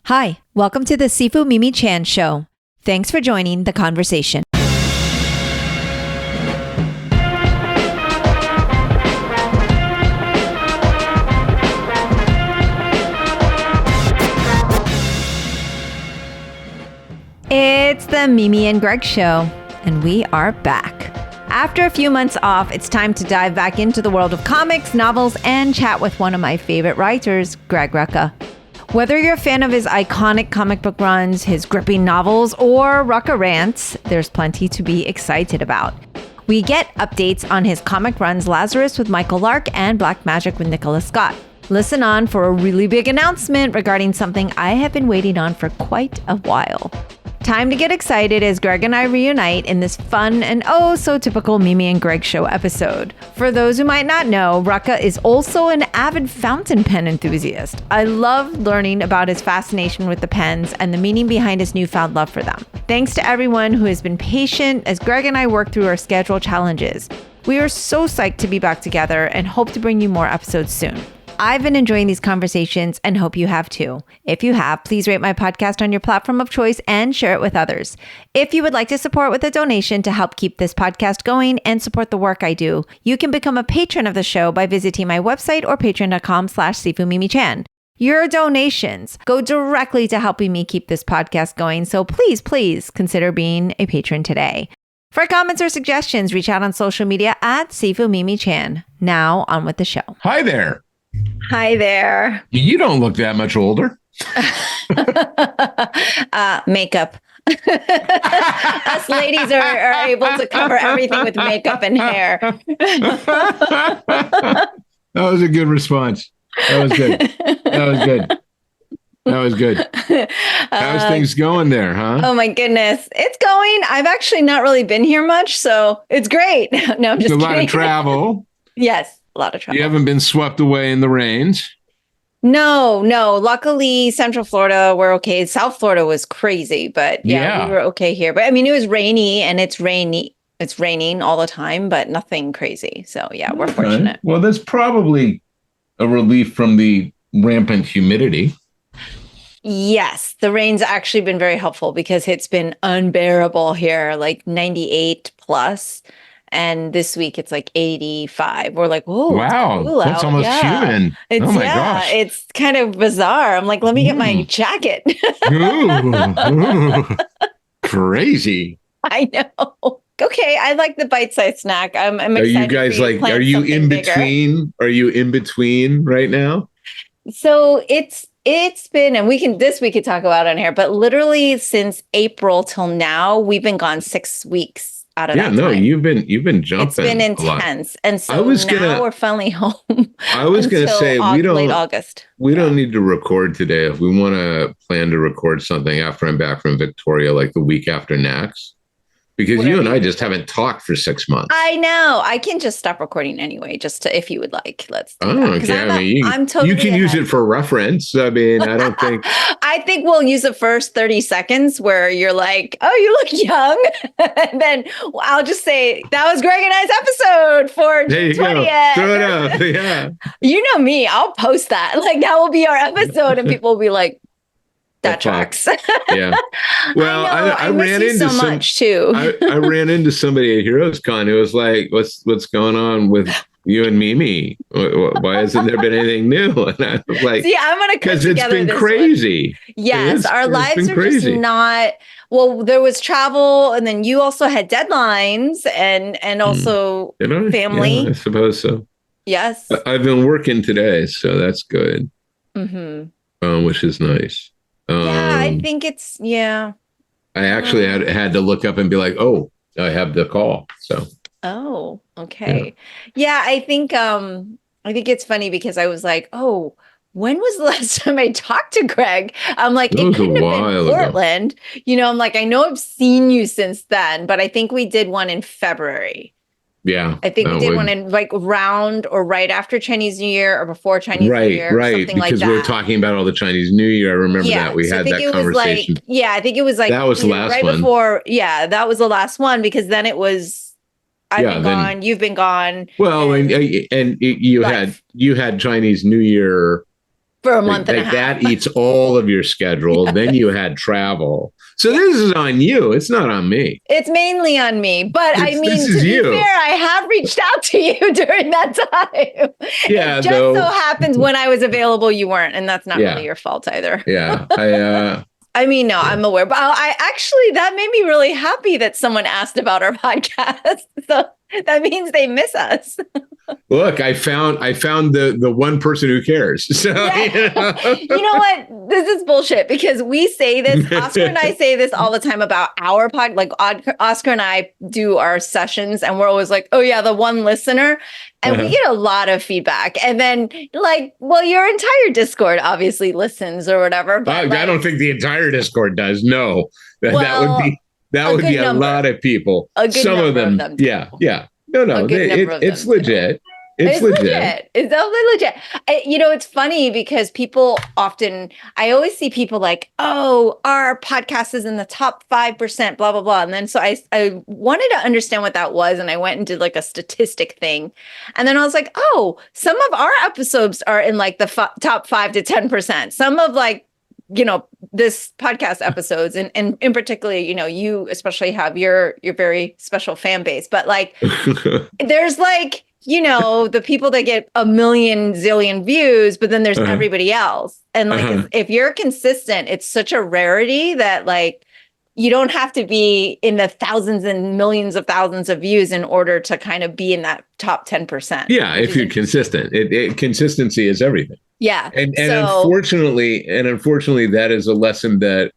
Hi, welcome to the Sifu Mimi Chan Show. Thanks for joining the conversation. It's the Mimi and Greg Show, and we are back. After a few months off, it's time to dive back into the world of comics, novels, and chat with one of my favorite writers, Greg Rucka. Whether you're a fan of his iconic comic book runs, his gripping novels, or Rucka rants, there's plenty to be excited about. We get updates on his comic runs Lazarus with Michael Lark and Black Magic with Nicholas Scott. Listen on for a really big announcement regarding something I have been waiting on for quite a while. Time to get excited as Greg and I reunite in this fun and oh so typical Mimi and Greg Show episode. For those who might not know, Rucka is also an avid fountain pen enthusiast. I love learning about his fascination with the pens and the meaning behind his newfound love for them. Thanks to everyone who has been patient as Greg and I work through our schedule challenges. We are so psyched to be back together and hope to bring you more episodes soon. I've been enjoying these conversations and hope you have too. If you have, please rate my podcast on your platform of choice and share it with others. If you would like to support with a donation to help keep this podcast going and support the work I do, you can become a patron of the show by visiting my website or patreon.com/SifuMimiChan. Your donations go directly to helping me keep this podcast going, so please consider being a patron today. For comments or suggestions, reach out on social media at SifuMimiChan. Now on with the show. Hi there. Hi there. You don't look that much older. Makeup. Us ladies are able to cover everything with makeup and hair. That was a good response. That was good. How's things going there, huh? Oh my goodness. It's going. I've actually not really been here much, so it's great. No, I'm just kidding. A lot of travel. Yes. A lot of travel. You haven't been swept away in the rains? No. Luckily, Central Florida, we're okay. South Florida was crazy, but yeah, we were okay here. But I mean, it was rainy and it's raining all the time, but nothing crazy. So yeah, we're fortunate. Well, that's probably a relief from the rampant humidity. Yes, the rain's actually been very helpful because it's been unbearable here, like 98 plus. And this week it's like 85. We're like, oh, wow, cool that's out. almost human. Oh my gosh. It's kind of bizarre. I'm like, let me get my jacket. Ooh, crazy. I know. Okay, I like the bite-sized snack. I'm excited. Are you guys are you in between? Bigger. Are you in between right now? So it's been, and we can talk about it on here, but literally since April till now, we've been gone 6 weeks. Out of that time. You've been jumping. It's been intense, and so now we're finally home. I was going to say late August. We don't need to record today. If we want to plan to record something after I'm back from Victoria, like the week after next, because you and I just haven't talked for 6 months. I know. I can just stop recording anyway, just to, if you would like. Let's do that. Okay. I'm totally. You can use it for reference. I mean, I don't think. I think we'll use the first 30 seconds where you're like, "Oh, you look young," and then I'll just say that was Greg and I's episode for June 20th. Throw it up, yeah. You know me. I'll post that. Like that will be our episode, and people will be like. That tracks. Yeah. Well, I ran into so much too. I ran into somebody at Heroes Con who was like, "What's going on with you and Mimi? Why hasn't there been anything new?" And I was like, "See, I'm gonna because it's been crazy. Yes, our lives are just not. Well, there was travel, and then you also had deadlines, and also family. Yeah, I suppose so. Yes, I've been working today, so that's good. Which is nice. I think it's I actually had to look up and be like, oh, I have the call. So. Oh, okay. Yeah, I think it's funny because I was like, oh, when was the last time I talked to Greg? I'm like, it couldn't have been Portland. Ago. I'm like, I know I've seen you since then, but I think we did one in February. Yeah. I think we did one in like around or right after Chinese New Year or before Chinese New Year. Right, something like that. Because we were talking about all the Chinese New Year. I remember that. We had that conversation. I think it was like that was the last one. Before. Yeah, that was the last one because then it was I've been gone, you've been gone. Well, and you had Chinese New Year for a month and a half. That eats all of your schedule. Then you had travel. So this is on you. It's not on me. It's mainly on me. But I mean, to be fair, I have reached out to you during that time. Yeah. It just so happens when I was available, you weren't. And that's not really your fault either. Yeah. I mean, no, I'm aware. But that made me really happy that someone asked about our podcast. So that means they miss us. Look, I found the one person who cares. So You know what? This is bullshit because we say this. Oscar and I say this all the time about our pod. Like Oscar and I do our sessions, and we're always like, "Oh yeah, the one listener," and we get a lot of feedback. And then your entire Discord obviously listens or whatever. But I don't think the entire Discord does. No, that would be a lot of people. Some of them. Yeah. No. It's legit. It's legit. It's definitely legit. It's funny because people often, I always see people like, oh, our podcast is in the top 5%, blah, blah, blah. And then so I wanted to understand what that was. And I went and did like a statistic thing. And then I was like, oh, some of our episodes are in like the top 5 to 10%. Some of this podcast episodes and in particular, you especially have your very special fan base, but like there's like, the people that get a million zillion views, but then there's everybody else. And like, if you're consistent, it's such a rarity that like, you don't have to be in the thousands and millions of thousands of views in order to kind of be in that top 10%. Yeah. If you're consistent, consistency is everything. Yeah. And unfortunately, that is a lesson that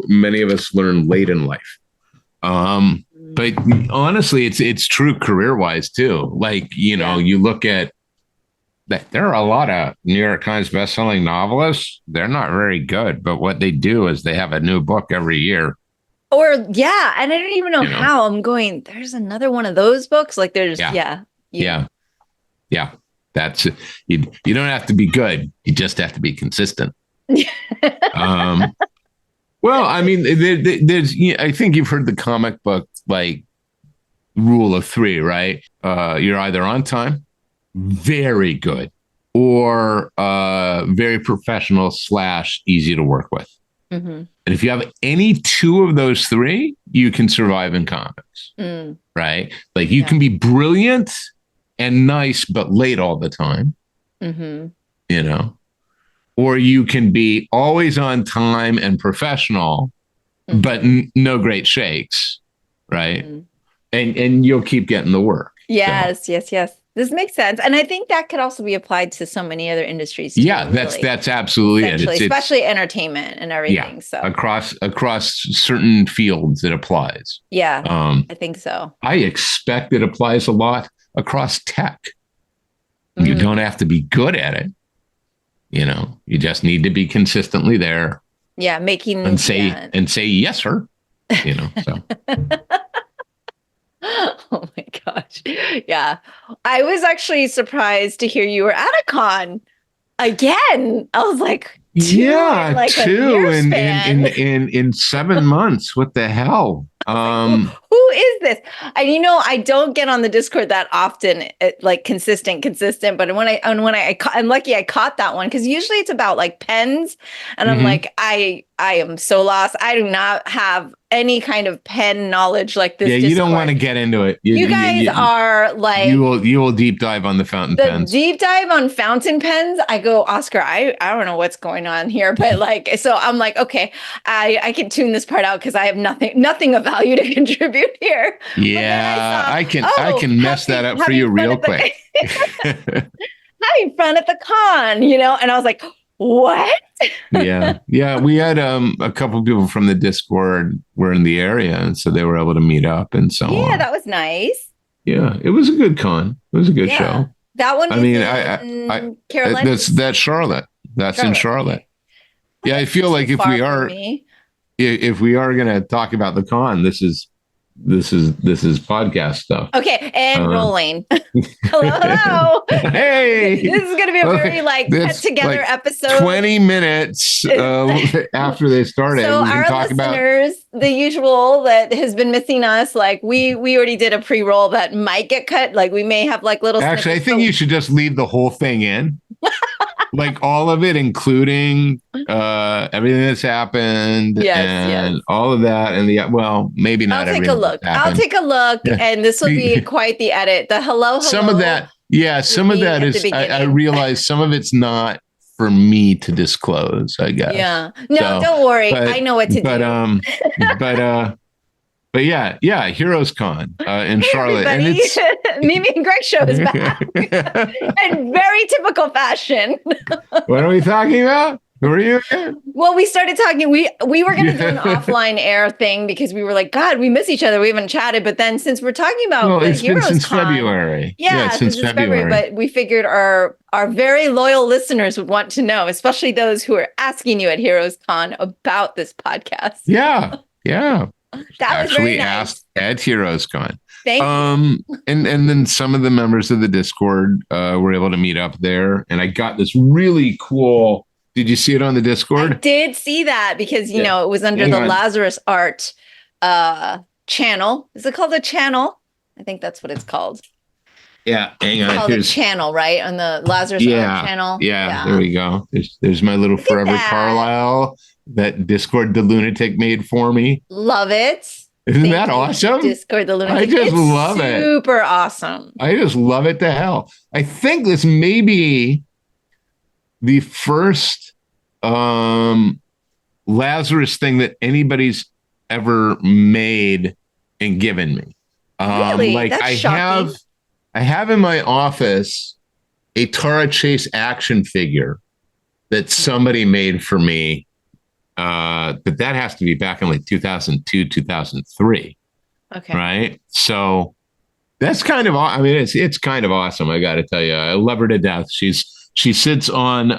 many of us learn late in life. But honestly, it's true career-wise too. Like, you look at that, there are a lot of New York Times bestselling novelists. They're not very good, but what they do is they have a new book every year. And I don't even know how I'm going. There's another one of those books. Like there's, Yeah. That's you don't have to be good. You just have to be consistent. Well, I mean, there's. I think you've heard the comic book like rule of 3, right? You're either on time, very good, or very professional / easy to work with. Mm-hmm. And if you have any 2 of those 3, you can survive in comics, right? Like you can be brilliant and nice, but late all the time, or you can be always on time and professional, but no great shakes, right? And you'll keep getting the work. Yes. This makes sense. And I think that could also be applied to so many other industries too. Yeah, that's absolutely it. Especially entertainment and everything. Yeah, so across certain fields it applies. Yeah, I think so. I expect it applies a lot across tech. You don't have to be good at it. You just need to be consistently there. Yeah, and say yes, sir. So. Oh my gosh. Yeah. I was actually surprised to hear you were at a con again. I was like, two in 7 months. What the hell? Who is this? And I don't get on the Discord that often, like consistent. But I'm lucky I caught that one because usually it's about like pens, and I'm like, I am so lost. I do not have any kind of pen knowledge like this. Yeah, you don't want to get into it. You guys are like you will deep dive on the fountain pens. Deep dive on fountain pens. I go, Oscar, I don't know what's going on here, but like, so I'm like, okay, I can tune this part out because I have nothing of value to contribute here. Yeah, I can mess that up for you real quick. Having fun at the con, and I was like, what? Yeah. We had a couple of people from the Discord were in the area, and so they were able to meet up and so on. Yeah, that was nice. Yeah, it was a good con. It was a good show. That one. In Carolina. That's Charlotte. That's in Charlotte. Okay. Yeah, I feel like if we are going to talk about the con, this is podcast stuff. Okay, and rolling. Hello. Hey. This is going to be a very put together episode. 20 minutes after they started. So we can our talk listeners, the usual that has been missing us, like we already did a pre-roll that might get cut. Like we may have like little. Actually, I think you should just leave the whole thing in. like all of it, including everything that's happened and all of that. And maybe not everything. I'll take a look. Yeah. And this will be quite the edit. The hello. Some of that. Yeah. Some of that is, I realize some of it's not for me to disclose, I guess. Yeah. No, don't worry. I know what to do. But yeah, Heroes Con in Charlotte. Everybody. And it's Mimi and Greg show is back. In very typical fashion. What are we talking about? Who are you again? Well, we started talking. We were going to do an offline air thing because we were like, God, we miss each other. We haven't chatted. But then since we're talking about it's Heroes been since Con, February. Yeah, since February. But we figured our very loyal listeners would want to know, especially those who are asking you at Heroes Con about this podcast. Yeah. That was very nice. Asked at Heroes Con. Thank you. And then some of the members of the Discord were able to meet up there, and I got this really cool. Did you see it on the Discord? I did see that because it was under the Lazarus Art channel. Is it called a channel? I think that's what it's called. Yeah, hang on. It's called a channel, right? On the Lazarus Art channel. Yeah, there we go. There's my little Forever Carlisle that Discord the Lunatic made for me. Love it. Isn't that awesome? Discord the Lunatic. I just love it. Super awesome. I just love it to hell. I think this may be the first Lazarus thing that anybody's ever made and given me. Really? Like That's shocking. I have in my office a Tara Chase action figure that somebody made for me. But that has to be back in like 2002, 2003. Okay. Right. So that's kind of, it's kind of awesome. I got to tell you, I love her to death. She sits on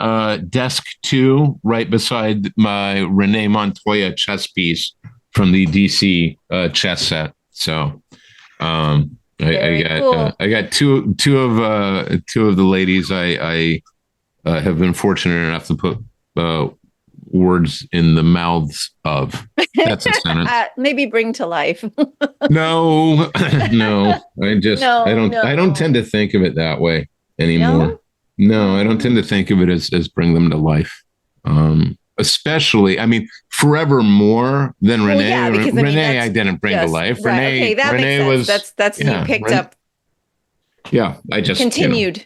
desk 2 right beside my Renee Montoya chess piece from the DC chess set. So I got two of the ladies I have been fortunate enough to put words in the mouths of. That's a sentence. Maybe bring to life. No. I don't tend to think of it that way anymore. No, I don't tend to think of it as bring them to life. Especially, forevermore than Renee. Yeah, because, Renee, I didn't bring to life. Right. Renee was that's you picked up. Yeah, I just continued.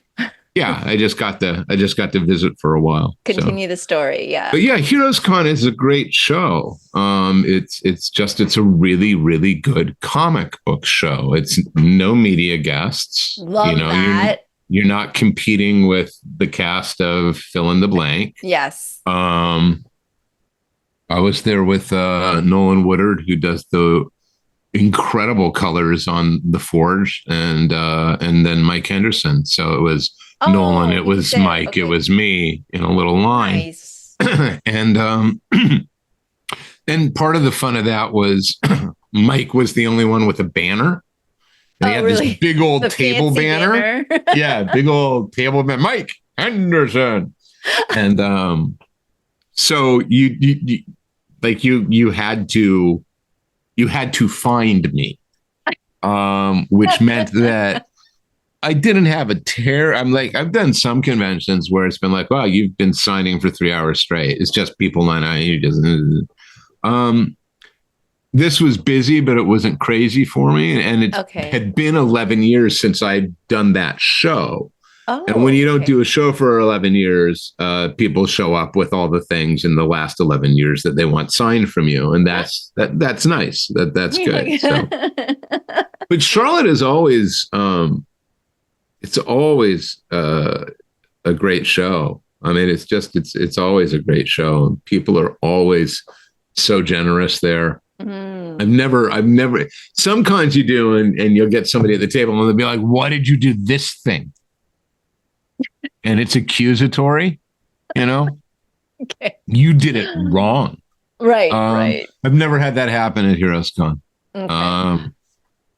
I just got to visit for a while. Continue the story, yeah. But yeah, Heroes Con is a great show. It's a really, really good comic book show. It's no media guests. Love that. You're not competing with the cast of fill in the blank. Yes. I was there with Nolan Woodard, who does the incredible colors on The Forge, and then Mike Henderson. So it was Nolan, it was Mike, It was me in a little line. Nice. And part of the fun of that was Mike was the only one with a banner. And he had this big old table banner. Yeah, big old table banner. Mike Henderson. And so you had to find me, which meant that I didn't have I've done some conventions where it's been like, wow, you've been signing for 3 hours straight. It's just people line out. You just, this was busy, but it wasn't crazy for me. And it had been 11 years since I'd done that show. Oh, and when you don't do a show for 11 years, people show up with all the things in the last 11 years that they want signed from you. And that's nice. That's good. So. But Charlotte is always, it's always a great show. It's always a great show. People are always so generous there. I've never, some cons you do, and you'll get somebody at the table and they'll be like, why did you do this thing? And it's accusatory, Okay. You did it wrong. Right, right. I've never had that happen at Heroes Con. Okay.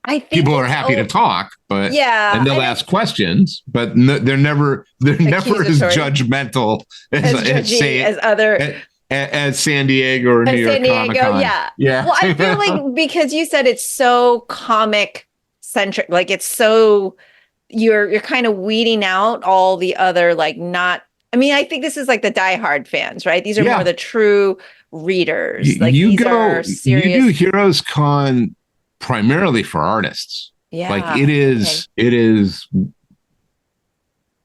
I think people are happy to talk, but and they'll ask questions, but they're never as judgmental as San Diego or New York Comic-Con. Yeah. Well, I feel like because you said it's so comic centric, like it's so you're kind of weeding out all the other like not I mean, I think this is like the diehard fans, right? These are more the true readers. Like you these are serious. You do Heroes Con primarily for artists. Yeah. Like it is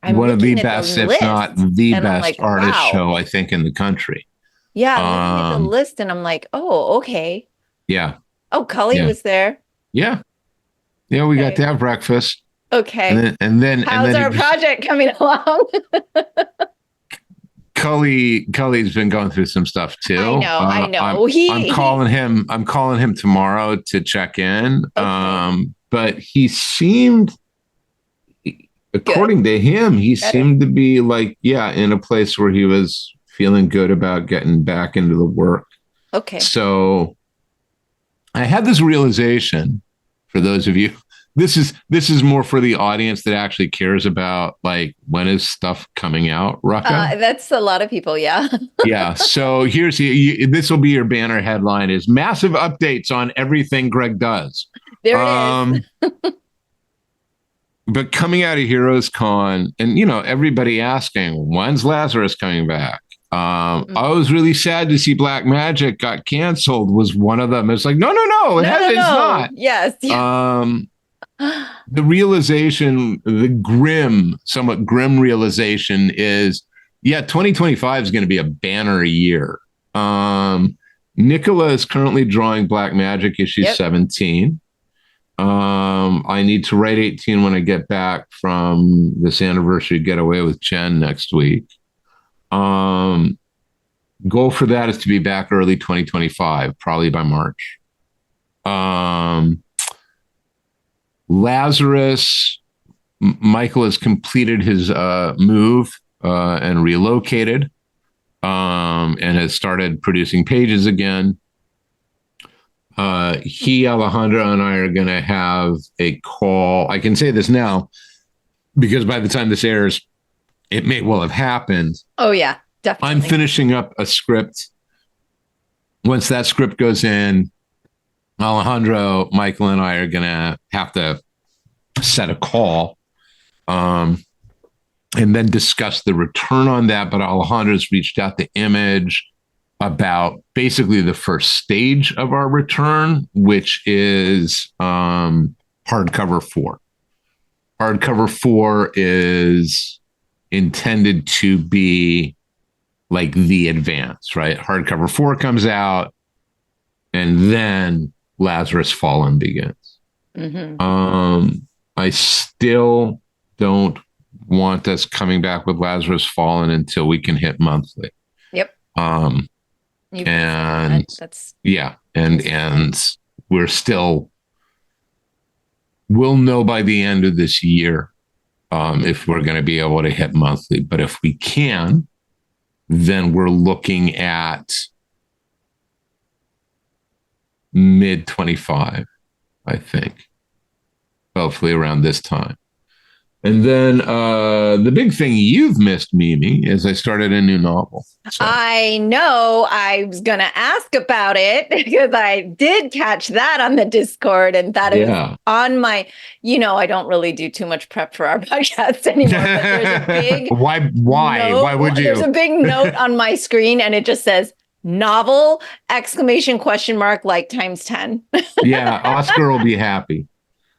I'm one of the looking at best, the if list, not the and I'm best like, artist wow. show, I think, in the country. Yeah, I'm looking at the list and I'm like, oh, okay. Yeah. Oh, Cully was there. Yeah. Yeah, we got to have breakfast. Okay. And then how's our project coming along? Cully's been going through some stuff too. I know. I'm calling him tomorrow to check in. Okay. But he seemed, according to him, he seemed to be like, in a place where he was feeling good about getting back into the work. Okay. So I had this realization, for those of you, this is more for the audience that actually cares about, like, when is stuff coming out, Rucka? That's a lot of people, yeah. Yeah. So this will be your banner headline: is massive updates on everything Greg does. There it is. But coming out of Heroes Con, and everybody asking, when's Lazarus coming back? I was really sad to see Black Magic got canceled. Was one of them. It's like, no, it's not. Yes. The realization, somewhat grim realization is, 2025 is going to be a banner year. Nicola is currently drawing Black Magic issue 17. I need to write 18 when I get back from this anniversary getaway with Jen next week. Goal for that is to be back early 2025, probably by March. Lazarus, Michael has completed his move and relocated, and has started producing pages again. Alejandro, and I are going to have a call. I can say this now because by the time this airs, it may well have happened. Oh, yeah, definitely. I'm finishing up a script. Once that script goes in, Alejandro, Michael, and I are going to have to set a call and then discuss the return on that. But Alejandro's reached out to Image about basically the first stage of our return, which is hardcover 4. Hardcover 4 is intended to be like the advance, right? Hardcover 4 comes out, and then Lazarus Fallen begins. I still don't want us coming back with Lazarus Fallen until we can hit monthly. Yep. And we'll know by the end of this year if we're going to be able to hit monthly. But if we can, then we're looking at mid 25, I think, hopefully around this time. And then the big thing you've missed, Mimi, is I started a new novel. So. I know. I was going to ask about it because I did catch that on the Discord, and that is on my, I don't really do too much prep for our podcast anymore. But there's a big Why would you? There's a big note on my screen, and it just says novel ! Like times 10. Yeah, Oscar will be happy.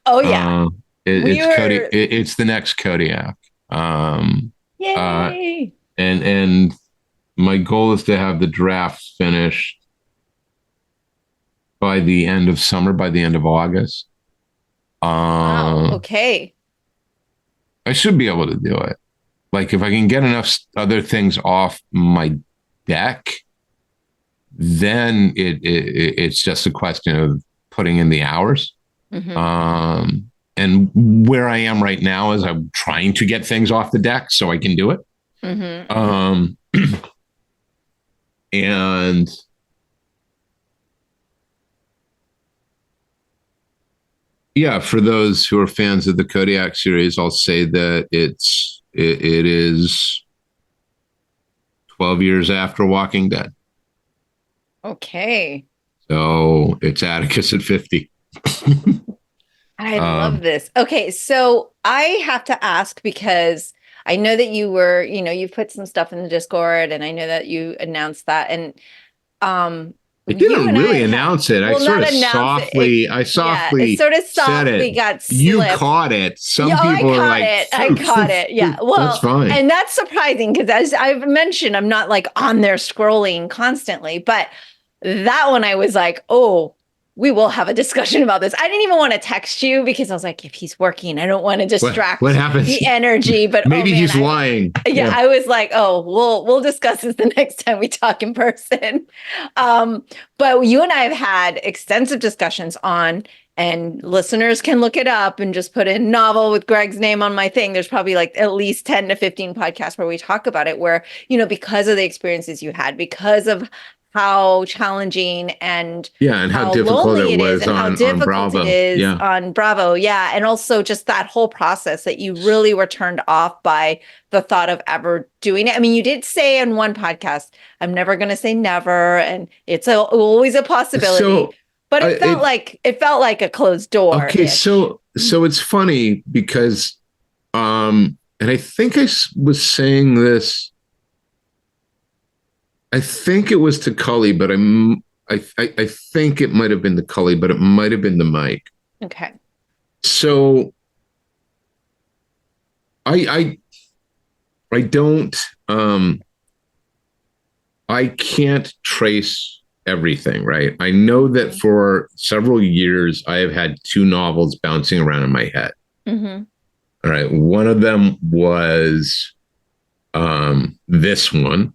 Oh yeah. It's the next Kodiak. Yay! And my goal is to have the draft finished by the end of summer, by the end of August. Wow, okay. I should be able to do it. Like if I can get enough other things off my deck, then it's just a question of putting in the hours. And where I am right now is I'm trying to get things off the deck so I can do it. And for those who are fans of the Kodiak series, I'll say that it is 12 years after Walking Dead. Okay. So it's Atticus at 50. I love this. Okay, so I have to ask because I know that you were, you've put some stuff in the Discord, and I know that you announced that. And I you didn't and I really had, announce it. I well, sort not of announce softly, it. Yeah, it sort of said it. softly got You slipped. caught it. Yeah, Some oh, I people are caught like, it. I caught it. Yeah. That's Well, fine. and that's surprising because, as I've mentioned, I'm not like on there scrolling constantly. But that one, I was like, oh, we will have a discussion about this. I didn't even want to text you because I was like, if he's working, I don't want to distract what happens? the energy. But maybe oh, man, he's lying. Yeah, I was like, oh, we'll discuss this the next time we talk in person. But you and I have had extensive discussions on, and listeners can look it up and just put in novel with Greg's name on my thing. There's probably like at least 10 to 15 podcasts where we talk about it, where, because of the experiences you had, because of how challenging and how difficult lonely it was is, and how difficult Bravo. it is on Bravo. Yeah. And also just that whole process that you really were turned off by the thought of ever doing it. I mean, you did say in one podcast, I'm never going to say never, and it's always a possibility. So, but it felt like a closed door. Okay, so it's funny because, and I think I was saying this. I think it was to Cully, but I think it might have been to Cully, but it might have been to Mike. Okay. So I don't I can't trace everything, right? I know that for several years I have had two novels bouncing around in my head. Mm-hmm. All right. One of them was this one.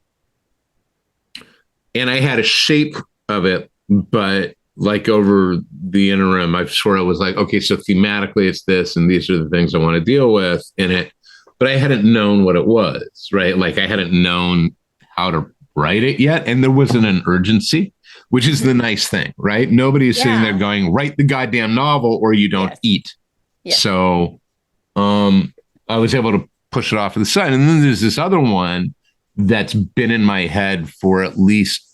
And I had a shape of it, but like over the interim, I've sort of was like, okay, so thematically it's this, and these are the things I want to deal with in it. But I hadn't known what it was, right? Like I hadn't known how to write it yet. And there wasn't an urgency, which is the nice thing, right? Nobody is sitting there going, write the goddamn novel or you don't eat. Yes. So I was able to push it off to the side. And then there's this other one that's been in my head for at least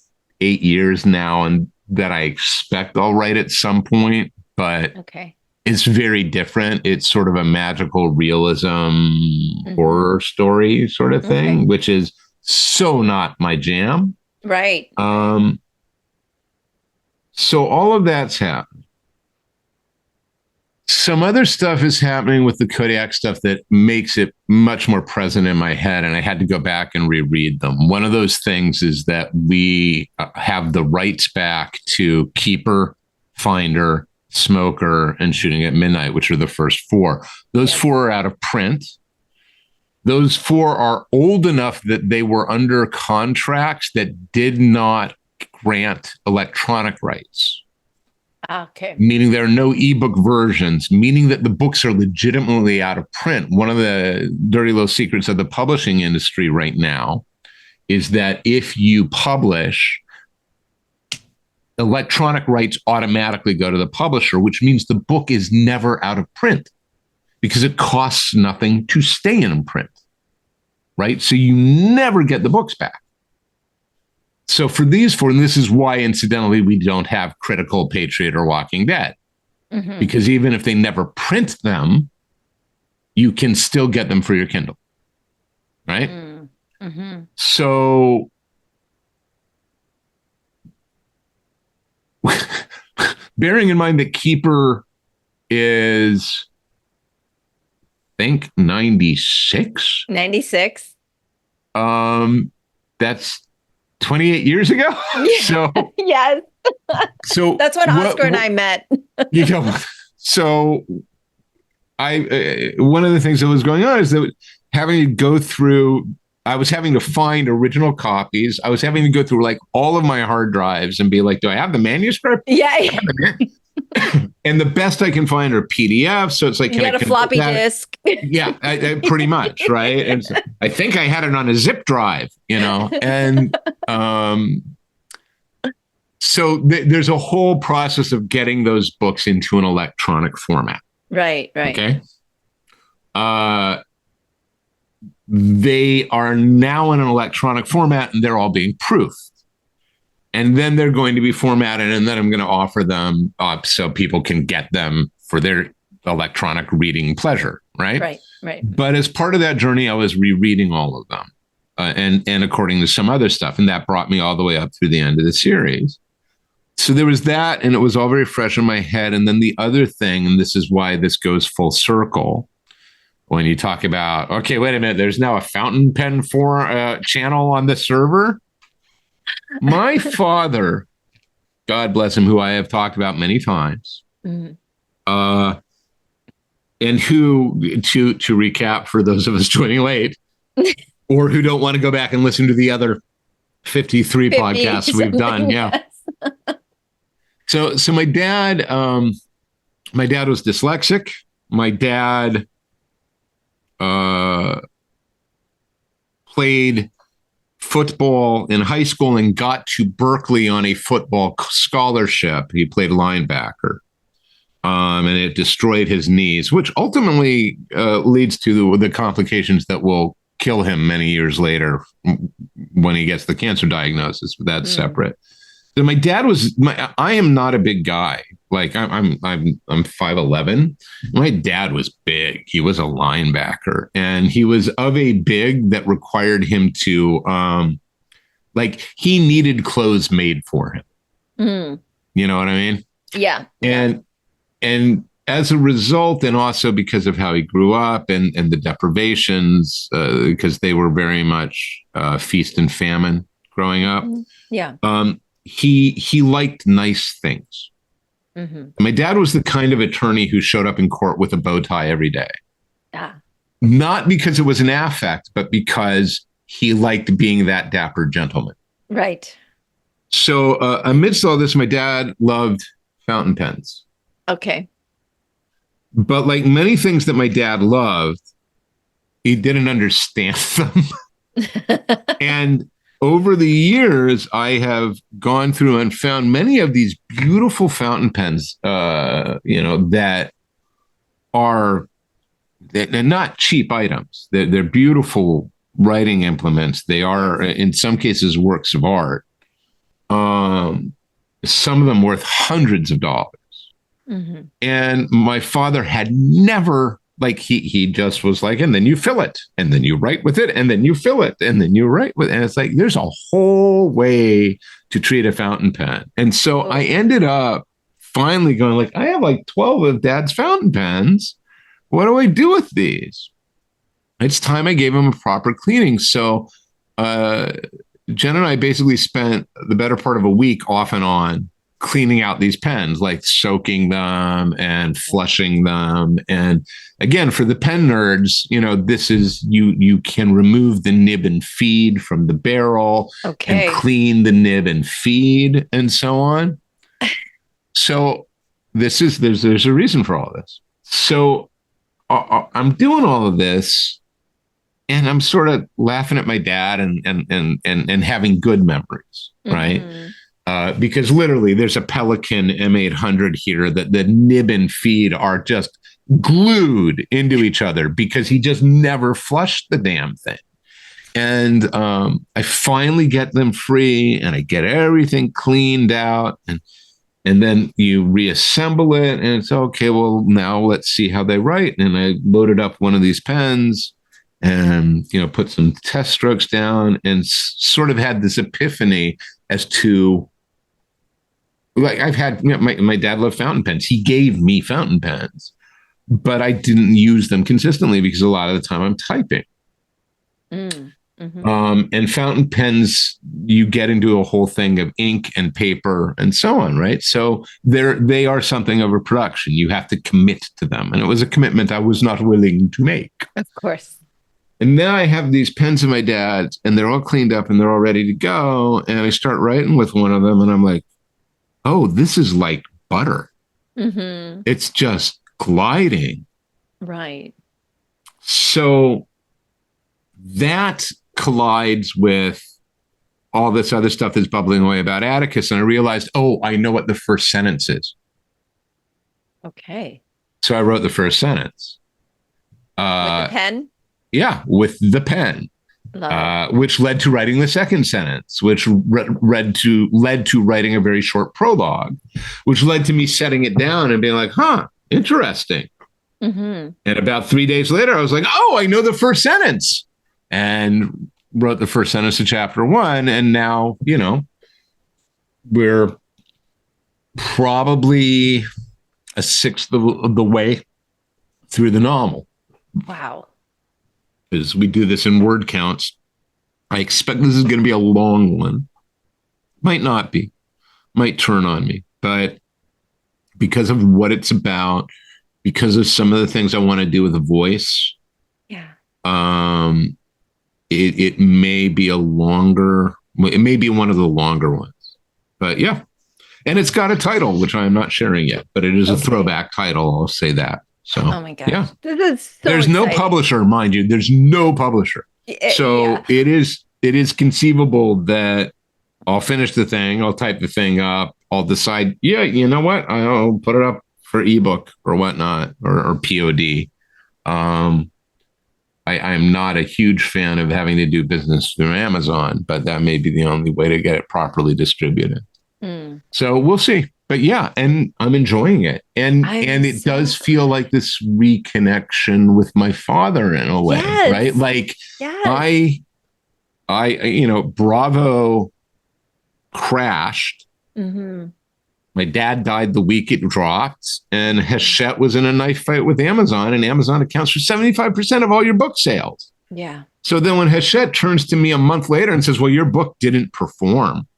8 years now, and that I expect I'll write at some point, but it's very different. It's sort of a magical realism horror story sort of thing, which is so not my jam. Right. So all of that's happened. Some other stuff is happening with the Kodiak stuff that makes it much more present in my head, and I had to go back and reread them. One of those things is that we have the rights back to Keeper, Finder, Smoker, and Shooting at Midnight, which are the first four. Those four are out of print. Those four are old enough that they were under contracts that did not grant electronic rights. Okay. Meaning there are no ebook versions, meaning that the books are legitimately out of print. One of the dirty little secrets of the publishing industry right now is that if you publish, electronic rights automatically go to the publisher, which means the book is never out of print because it costs nothing to stay in print, right? So you never get the books back. So for these four, and this is why, incidentally, we don't have Critical, Patriot, or Walking Dead, because even if they never print them, you can still get them for your Kindle, right? So bearing in mind that Keeper is, I think, 96. 96. That's 28 years ago. So yes. So that's when Oscar and I met. So one of the things that was going on is that having to go through, I was having to find original copies. I was having to go through like all of my hard drives and be like, do I have the manuscript? Yeah. And the best I can find are PDFs. So it's like, you got a floppy disk. Yeah, I pretty much, right? And so I think I had it on a zip drive, and so there's a whole process of getting those books into an electronic format. Right. Okay. They are now in an electronic format, and they're all being proofed. And then they're going to be formatted, and then I'm going to offer them up so people can get them for their electronic reading pleasure, right? Right. But as part of that journey, I was rereading all of them, and according to some other stuff, and that brought me all the way up through the end of the series. So there was that, and it was all very fresh in my head. And then the other thing, and this is why this goes full circle, when you talk about, okay, wait a minute, there's now a fountain pen channel on the server. My father, God bless him, who I have talked about many times, and who, to recap for those of us joining late, or who don't want to go back and listen to the other 53 podcasts we've done. Yeah. So my dad was dyslexic. My dad played football in high school and got to Berkeley on a football scholarship. He played linebacker. And it destroyed his knees, which ultimately leads to the complications that will kill him many years later when he gets the cancer diagnosis. But that's separate. So my dad I am not a big guy. Like I'm 5'11". My dad was big. He was a linebacker, and he was of a big that required him to, he needed clothes made for him. You know what I mean? Yeah. And as a result, and also because of how he grew up and the deprivations, because they were very much feast and famine growing up. Yeah. He liked nice things. My dad was the kind of attorney who showed up in court with a bow tie every day. Not because it was an affect, but because he liked being that dapper gentleman. Right. So amidst all this, my dad loved fountain pens. Okay. But like many things that my dad loved, he didn't understand them. And over the years, I have gone through and found many of these beautiful fountain pens, that they're not cheap items. They're beautiful writing implements. They are, in some cases, works of art. Some of them worth hundreds of dollars. And my father had never, he just was like, and then you fill it, and then you write with it, and then you fill it, and then you write with it. And it's like, there's a whole way to treat a fountain pen. And so I ended up finally going I have 12 of Dad's fountain pens. What do I do with these? It's time I gave them a proper cleaning. So Jen and I basically spent the better part of a week off and on cleaning out these pens, soaking them and flushing them. And again, for the pen nerds, this is, you can remove the nib and feed from the barrel and clean the nib and feed and so on. So there's a reason for all this. So I'm doing all of this, and I'm sort of laughing at my dad and having good memories, right? Because literally there's a Pelican M800 here that the nib and feed are just glued into each other because he just never flushed the damn thing. And I finally get them free, and I get everything cleaned out, and then you reassemble it, and it's okay. Well, now let's see how they write. And I loaded up one of these pens and, put some test strokes down, and sort of had this epiphany as to, I've had, my dad loved fountain pens. He gave me fountain pens, but I didn't use them consistently because a lot of the time I'm typing. And fountain pens, you get into a whole thing of ink and paper and so on, right? So they are something of a production. You have to commit to them. And it was a commitment I was not willing to make. Of course. And now I have these pens of my dad's, and they're all cleaned up and they're all ready to go. And I start writing with one of them, and I'm like, oh, this is like butter. It's just gliding. Right. So that collides with all this other stuff that's bubbling away about Atticus. And I realized, I know what the first sentence is. Okay. So I wrote the first sentence. With the pen? Yeah, with the pen. Which led to writing the second sentence, which led to writing a very short prologue, which led to me setting it down and being like, interesting. Mm-hmm. And about 3 days later, I was like, oh, I know the first sentence, and wrote the first sentence of chapter 1. And now, we're probably a sixth of the way through the novel. Wow. Because we do this in word counts. I expect this is going to be a long one. Might not be. Might turn on me. But because of what it's about, because of some of the things I want to do with the voice, yeah, it may be it may be one of the longer ones. But yeah. And it's got a title, which I am not sharing yet, but it is a throwback title. I'll say that. So, oh my gosh. Yeah. This is so There's exciting. no publisher, mind you. There's no publisher. So it is conceivable that I'll finish the thing, I'll type the thing up, I'll decide, yeah, you know what? I'll put it up for ebook or whatnot, or POD. I'm not a huge fan of having to do business through Amazon, but that may be the only way to get it properly distributed. So we'll see. But yeah, and I'm enjoying it. And it does feel like this reconnection with my father in a way, right? Like Bravo crashed. Mm-hmm. My dad died the week it dropped, and Hachette was in a knife fight with Amazon, and Amazon accounts for 75% of all your book sales. Yeah. So then when Hachette turns to me a month later and says, well, your book didn't perform.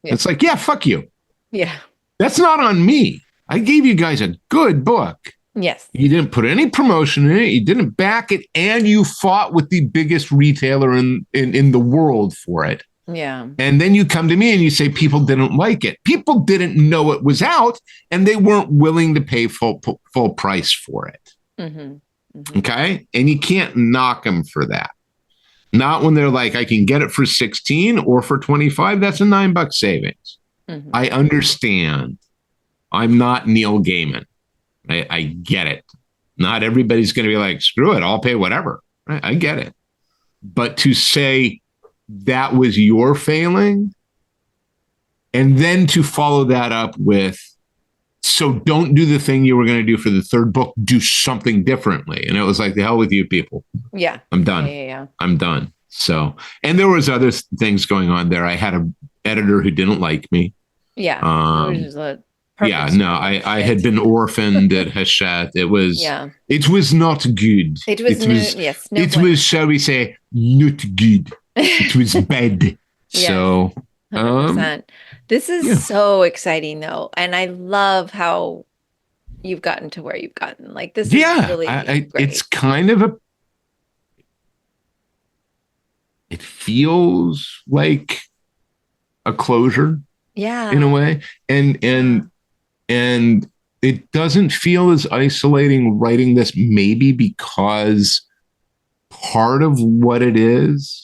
Yeah. It's like, yeah, fuck you. Yeah. That's not on me. I gave you guys a good book. Yes. You didn't put any promotion in it. You didn't back it. And you fought with the biggest retailer in the world for it. Yeah. And then you come to me and you say people didn't like it. People didn't know it was out, and they weren't willing to pay full price for it. Mm-hmm. Mm-hmm. Okay? And you can't knock them for that. Not when they're like, I can get it for 16 or for 25. That's a $9 savings. Mm-hmm. I understand. I'm not Neil Gaiman. I get it. Not everybody's going to be like, screw it, I'll pay whatever. I get it. But to say that was your failing, and then to follow that up with, so don't do the thing you were going to do for the third book, do something differently. And it was like, the hell with you people. Yeah. I'm done. Yeah. I'm done. So, and there was other things going on there. I had an editor who didn't like me. Yeah. I had been orphaned at Hachette. It was not good. It was, shall we say, not good. It was bad. Yes. So, 100%. This is so exciting, though, and I love how you've gotten to where you've gotten. Like, this is really great. It's kind of it feels like a closure, in a way, and it doesn't feel as isolating writing this, maybe because part of what it is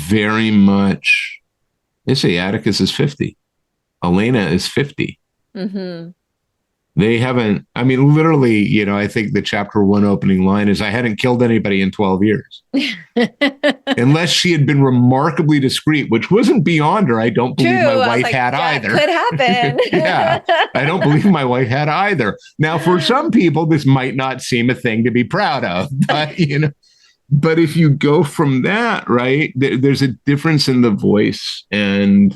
very much, they say Atticus is 50. Elena is 50. Mm-hmm. They haven't, I mean, literally, I think the chapter 1 opening line is, I hadn't killed anybody in 12 years. Unless she had been remarkably discreet, which wasn't beyond her. I don't believe my wife had either. Could happen. Yeah, I don't believe my wife had either. Now, for some people, this might not seem a thing to be proud of, but, but if you go from that, right, there's a difference in the voice. And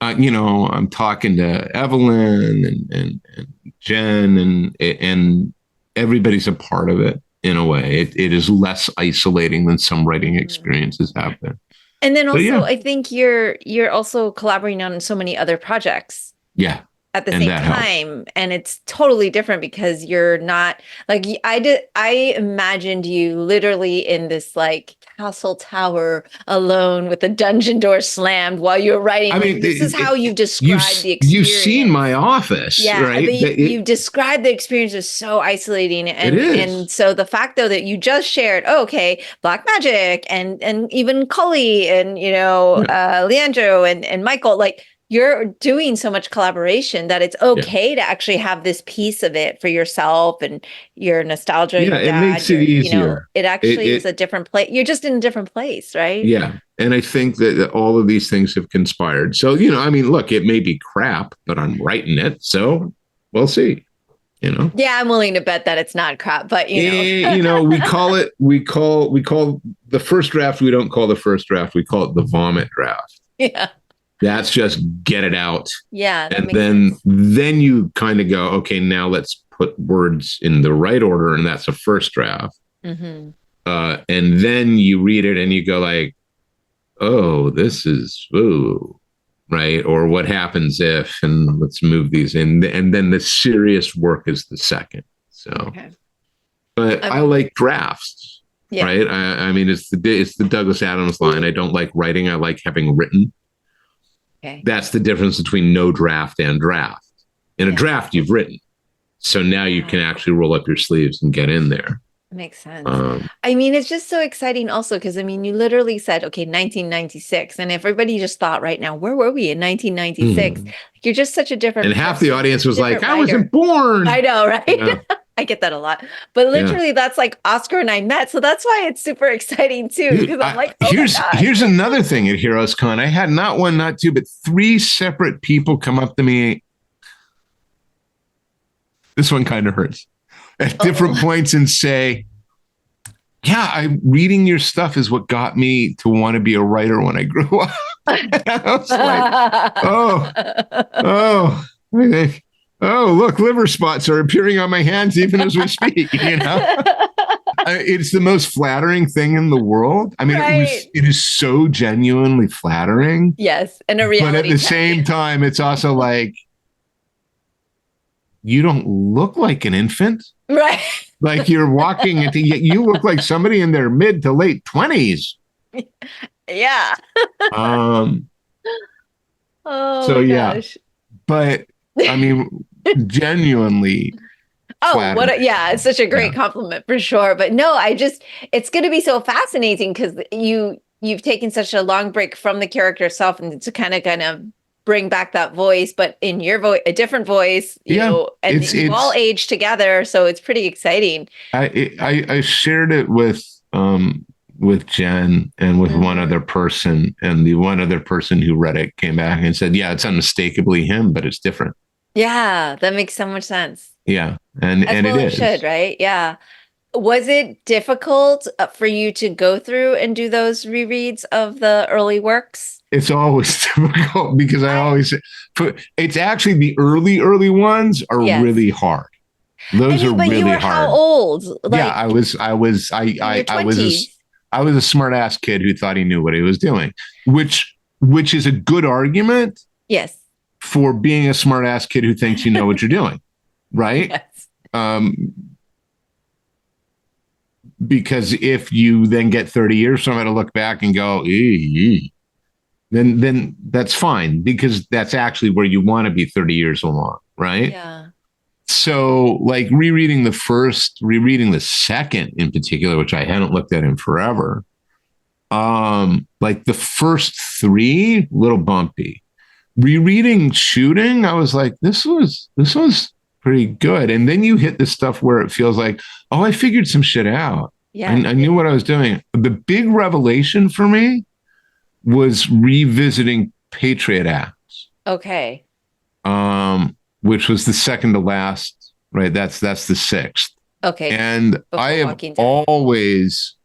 I'm talking to Evelyn and Jen, and everybody's a part of it in a way. It is less isolating than some writing experiences have been. And then also, I think you're also collaborating on so many other projects. Yeah. At the same time, helps. And it's totally different because you're not like I imagined you literally in this like castle tower alone with the dungeon door slammed while you're writing. I mean, this is how you describe the experience. You've seen my office, right? But you described the experience as so isolating, and and so the fact though that you just shared, Black Magic and even Cully and Leandro and Michael, like. You're doing so much collaboration that it's okay to actually have this piece of it for yourself and your nostalgia. Yeah, it makes it easier. It actually is a different place. You're just in a different place, right? Yeah. And I think that all of these things have conspired. So, I mean, look, it may be crap, but I'm writing it. So we'll see. You know. Yeah, I'm willing to bet that it's not crap, but you know. You know, we call the first draft. We don't call the first draft. We call it the vomit draft. Yeah. That's just get it out. Yeah, that And makes sense. then you kind of go, okay, now let's put words in the right order, and that's a first draft. Mm-hmm. And then you read it and you go like, oh, this is ooh, right? Or what happens if, and let's move these in. And then the serious work is the second. So, Okay. but I like drafts, Yeah. right? I mean, it's the Douglas Adams line. I don't like writing. I like having written. Okay. That's the difference between no draft and draft. In a draft, you've written. So now you can actually roll up your sleeves and get in there. Makes sense. I mean, it's just so exciting also because, I mean, you literally said, okay, 1996. And if everybody just thought right now, where were we in 1996? You're just such a different And half the audience was like, writer. I wasn't born. I know, right? Yeah. I get that a lot. But literally, that's like Oscar and I met. So that's why it's super exciting too. Because I'm like, oh here's another thing at Heroes Con. I had not one, not two, but three separate people come up to me. This one kind of hurts at different points and say, yeah, reading your stuff is what got me to want to be a writer when I grew up. I was like, oh, look, liver spots are appearing on my hands even as we speak. You know, it's the most flattering thing in the world. I mean, it is so genuinely flattering. Yes, and a reality. But at the same time, it's also like, you don't look like an infant. Right. Like you're walking into, you look like somebody in their mid to late 20s. Yeah. So gosh. But I mean, genuinely. It's such a great compliment for sure. But no, it's going to be so fascinating because you've taken such a long break from the character itself and to kind of bring back that voice, but in your voice, a different voice, you know, and you all age together. So it's pretty exciting. I shared it with Jen and with one other person, and the one other person who read it came back and said, yeah, it's unmistakably him, but it's different. Yeah. That makes so much sense. Yeah. And it is. Should, right? Yeah. Was it difficult for you to go through and do those rereads of the early works? It's always difficult because it's actually the early ones are really hard. Those are really hard. How old? Yeah, I was a smart ass kid who thought he knew what he was doing, which is a good argument. Yes. For being a smart ass kid who thinks you know what you're doing, right? Yes. Because if you then get 30 years from it to look back and go, then that's fine, because that's actually where you want to be 30 years along, right? Yeah. So like rereading the second in particular, which I hadn't looked at in forever, like the first three, little bumpy. Rereading Shooting, I was like, this was pretty good. And then you hit the stuff where it feels like, oh, I figured some shit out. Yeah. I knew what I was doing. The big revelation for me was revisiting Patriot Acts. Okay. Which was the second to last, right? That's the sixth. Okay. And Before I have always,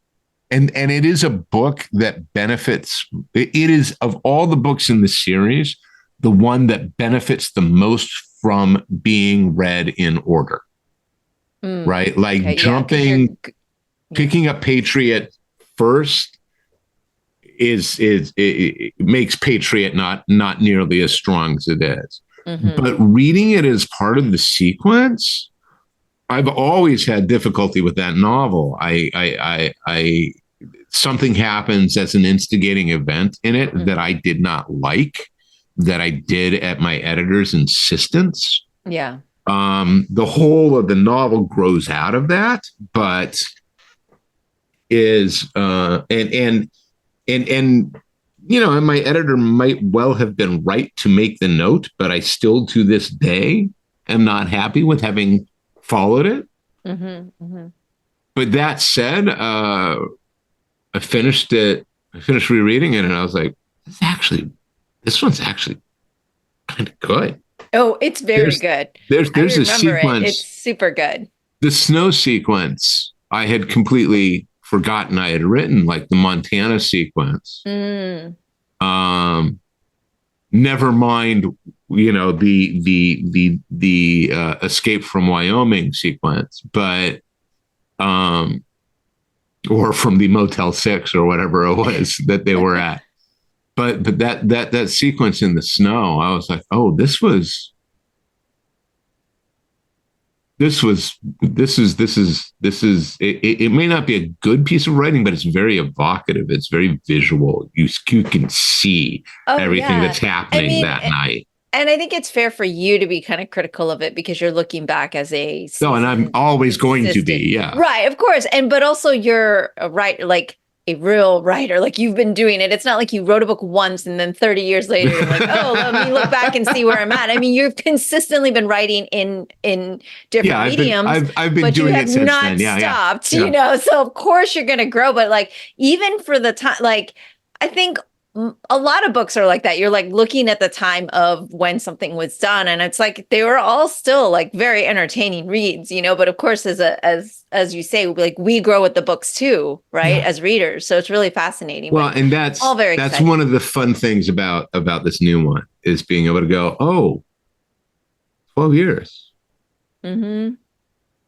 and it is a book that benefits, it is of all the books in the series, the one that benefits the most from being read in order, right? Like picking up Patriot first it makes Patriot not nearly as strong as it is. Mm-hmm. But reading it as part of the sequence, I've always had difficulty with that novel. I something happens as an instigating event in it that I did not like, that I did at my editor's insistence. Yeah. The whole of the novel grows out of that, but is and you know, and my editor might well have been right to make the note, but I still to this day am not happy with having followed it. Mm-hmm, mm-hmm. But that said, I finished rereading it, and I was like, this one's actually kind of good. Oh, it's very There's good. there's I a remember it. It's sequence, super good. the snow sequence. I had completely forgotten I had written, like the Montana sequence. Mm. Never mind, the escape from Wyoming sequence, but or from the Motel 6 or whatever it was that they were at. But that sequence in the snow, I was like, oh, it may not be a good piece of writing, but it's very evocative. It's very visual. You can see everything that's happening that night. And I think it's fair for you to be kind of critical of it because you're looking back as a No, and I'm always going to be, yeah. Right, of course. But also you're like a real writer. Like you've been doing it. It's not like you wrote a book once and then 30 years later you're like, oh, let me look back and see where I'm at. I mean, you've consistently been writing in different mediums. I've been doing it since then. Yeah, stopped, so of course you're going to grow. But like, even for the time, like, I think a lot of books are like that. You're like looking at the time of when something was done, and it's like they were all still like very entertaining reads, But of course, as you say, like we grow with the books too, right? Yeah. As readers, so it's really fascinating. Well, and that's all very exciting. One of the fun things about this new one is being able to go, 12 years. Mm-hmm.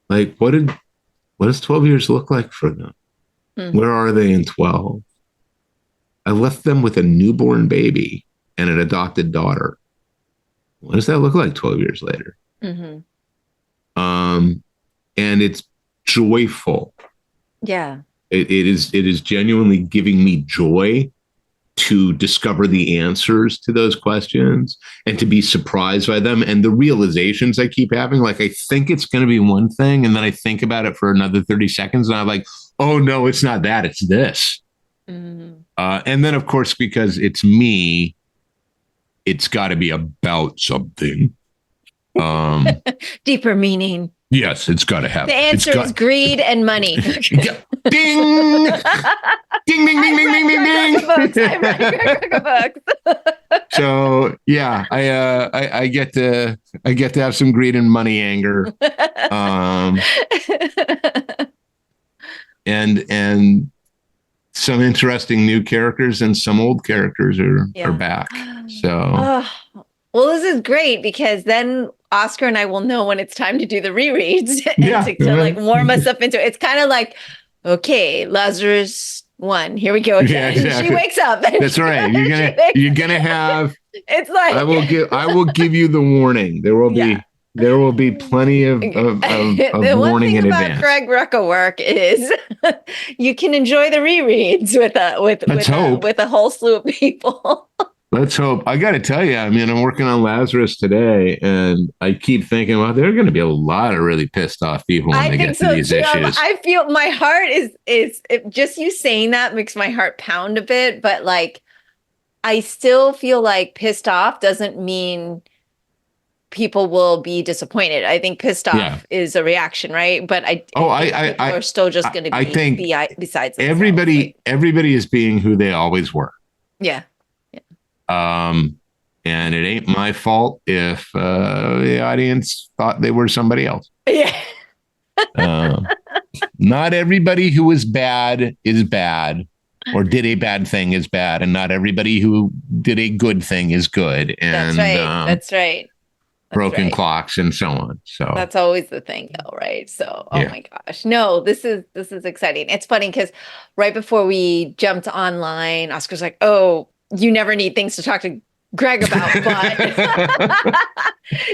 Like, what does 12 years look like for them? Mm-hmm. Where are they in 12? I left them with a newborn baby and an adopted daughter. What does that look like 12 years later? Mm-hmm. And it's joyful. Yeah. It is genuinely giving me joy to discover the answers to those questions and to be surprised by them and the realizations I keep having. Like, I think it's going to be one thing, and then I think about it for another 30 seconds, and I'm like, oh, no, it's not that. It's this. Mm-hmm. And then, of course, because it's me, it's got to be about something. Deeper meaning. Yes, it's got to have. The answer is greed and money. Ding! Ding! Ding! Ding! Ding! Ding! Ding! I read Rucka books. So yeah, I get to have some greed and money anger, and some interesting new characters and some old characters are back. So, well, this is great because then Oscar and I will know when it's time to do the rereads and to like warm us up into it. It's kind of like, okay, Lazarus 1, here we go again. Yeah, exactly. She wakes up. That's right. You're gonna have. It's like I will give you the warning. There will be. There will be plenty of warning in advance. The one thing about Greg Rucka work is you can enjoy the rereads with a whole slew of people. Let's hope. I got to tell you, I mean, I'm working on Lazarus today, and I keep thinking, well, there are going to be a lot of really pissed off people when they get to these issues. I feel my heart is just you saying that makes my heart pound a bit, but like, I still feel like pissed off doesn't mean people will be disappointed. I think pissed off is a reaction, right? But people are still just going to be. I think besides everybody is being who they always were. Yeah. And it ain't my fault if the audience thought they were somebody else. Yeah. Not everybody who is bad, or did a bad thing is bad, and not everybody who did a good thing is good. And That's right. Broken clocks and so on. So that's always the thing, though, right? So, my gosh, no, this is exciting. It's funny because right before we jumped online, Oscar's like, "Oh, you never need things to talk to Greg about, but